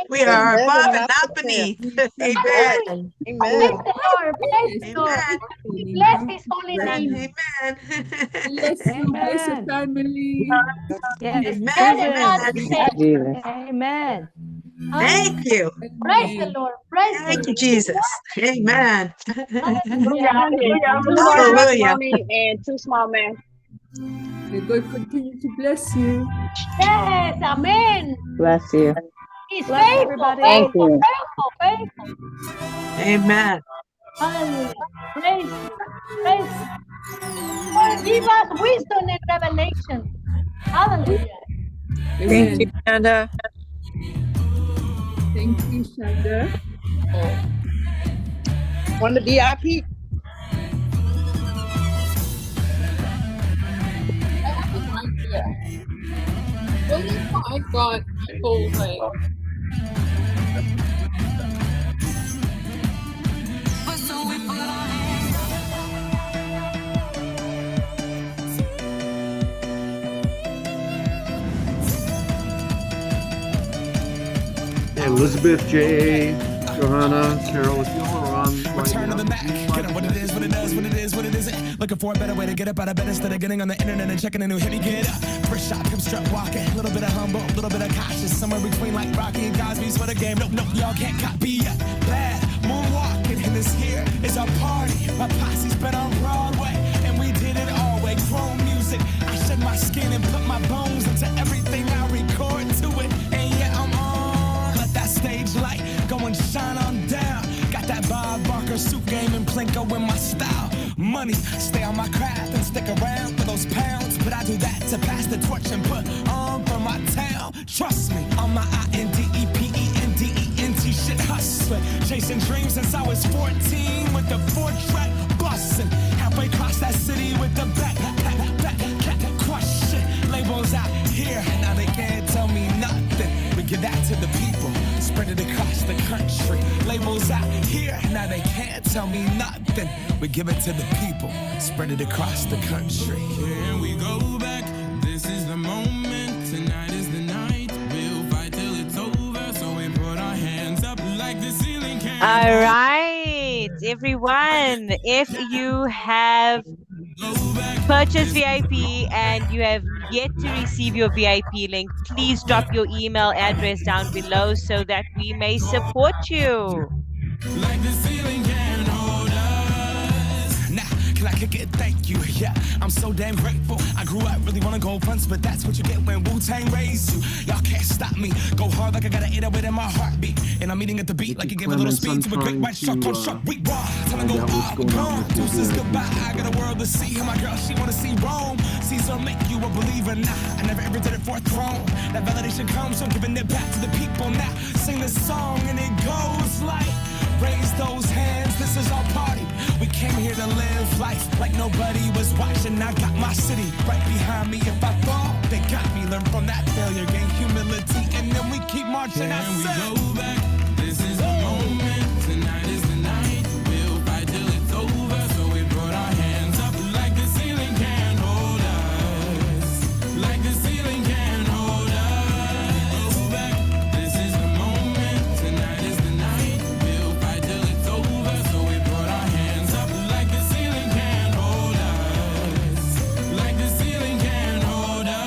We are above and not beneath. Amen. Praise Amen. the Lord. Praise the Lord. We bless his holy name. Amen. Bless your family. Yes, Amen. Head and not the tail. Jesus. Amen. Thank you. Praise the Lord. Praise the Thank you, Lord. Jesus. Amen. Hallelujah. Two Hallelujah. large testimony and two small men. May God continue to bless you. Yes, amen. Bless you. He's Bless faithful, everybody. Thank faithful, you. faithful, faithful. Amen. Hallelujah. Praise you. Praise you. Lord, give us wisdom and revelation. Hallelujah. Amen. Shanda. Thank you, Shanda. On the VIP. Well, you know, I've got people like Elizabeth J, Johanna, Carol, if you all are on right now, Mac. Get up what it is, what it does, what it is, what it isn't. Looking for a better way to get up out of bed instead of getting on the internet and checking a new hit. Me get up, first shot, come strut walking. A little bit of humble, a little bit of cautious. Somewhere between like Rocky and Cosby's for the game. Nope, nope, y'all can't copy yet. Bad moonwalking, and this here is our party. My posse's been on Broadway, and we did it all way. Chrome music, I shed my skin and put my bones into everything I record to it. And yeah, I'm on. Let that stage light go and shine on down. Got that Bob Barker suit game and Plinko in my style. Money, stay on my craft and stick around for those pounds. But I do that to pass the torch and put on for my town. Trust me, on my INDEPENDENT shit hustling. Chasing dreams since I was 14 with the 4-track bustin'. Halfway across that city with the back crush shit. Labels out here, now they can't tell me nothing. We give that to the people, spread it across the country. Labels out here, now they can't tell me nothing. We give it to the people, spread it across the country. Here we go back, this is the moment, tonight is the night. We'll fight till it's over, so we put our hands up like the ceiling can. All right, everyone, if you have purchased VIP and you have yet to receive your VIP link, please drop your email address down below so that we may support you. Like the ceiling can hold us. Now, can I kick it? Thank you. Yeah, I'm so damn grateful. I grew up really wanna go fronts, but that's what you get when Wu-Tang raised you. Y'all can't stop me. Go hard like I got an 808 in my heartbeat. And I'm eating at the beat like you give a little speed to a great white shark called Shark Week. Raw, tell me go up, gone. Deuces goodbye. I got a world to see. And my girl, she wanna see Rome. Caesar make you a believer. Nah, I never ever did it for a throne. That validation comes from giving it back to the people. Now, sing this song and it goes like, raise those hands, this is our party. We came here to live life like nobody was watching. I got my city right behind me. If I fall, they got me. Learn from that failure, gain humility, and then we keep marching. Can we go back? This is the moment. Tonight is the night. We'll fight till it's over. So we put our hands up like the ceiling can hold us. Like the ceiling can hold us. Go back. This is the moment. Tonight is the night. We'll fight till it's over. So we put our hands up like the ceiling can hold us. Like the ceiling can hold us.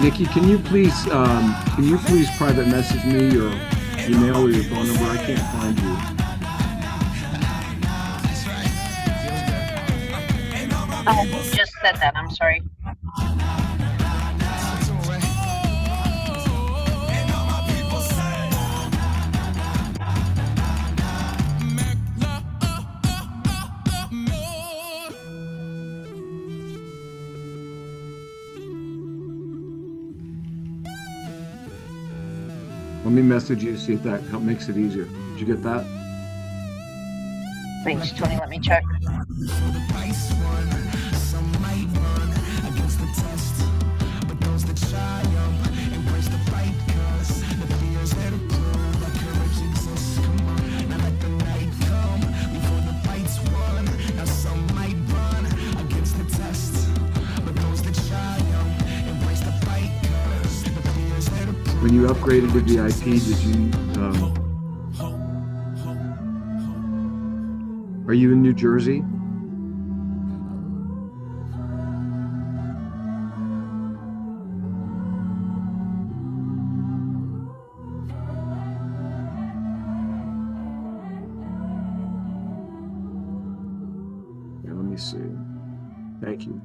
Nikki, can you please private message me your email or your phone number? I can't find you. Just said that. I'm sorry. Let me message you to see if that makes it easier. Did you get that? Thanks, Tony. Let me check. When you upgraded to VIP, did you, are you in New Jersey? Yeah, let me see. Thank you.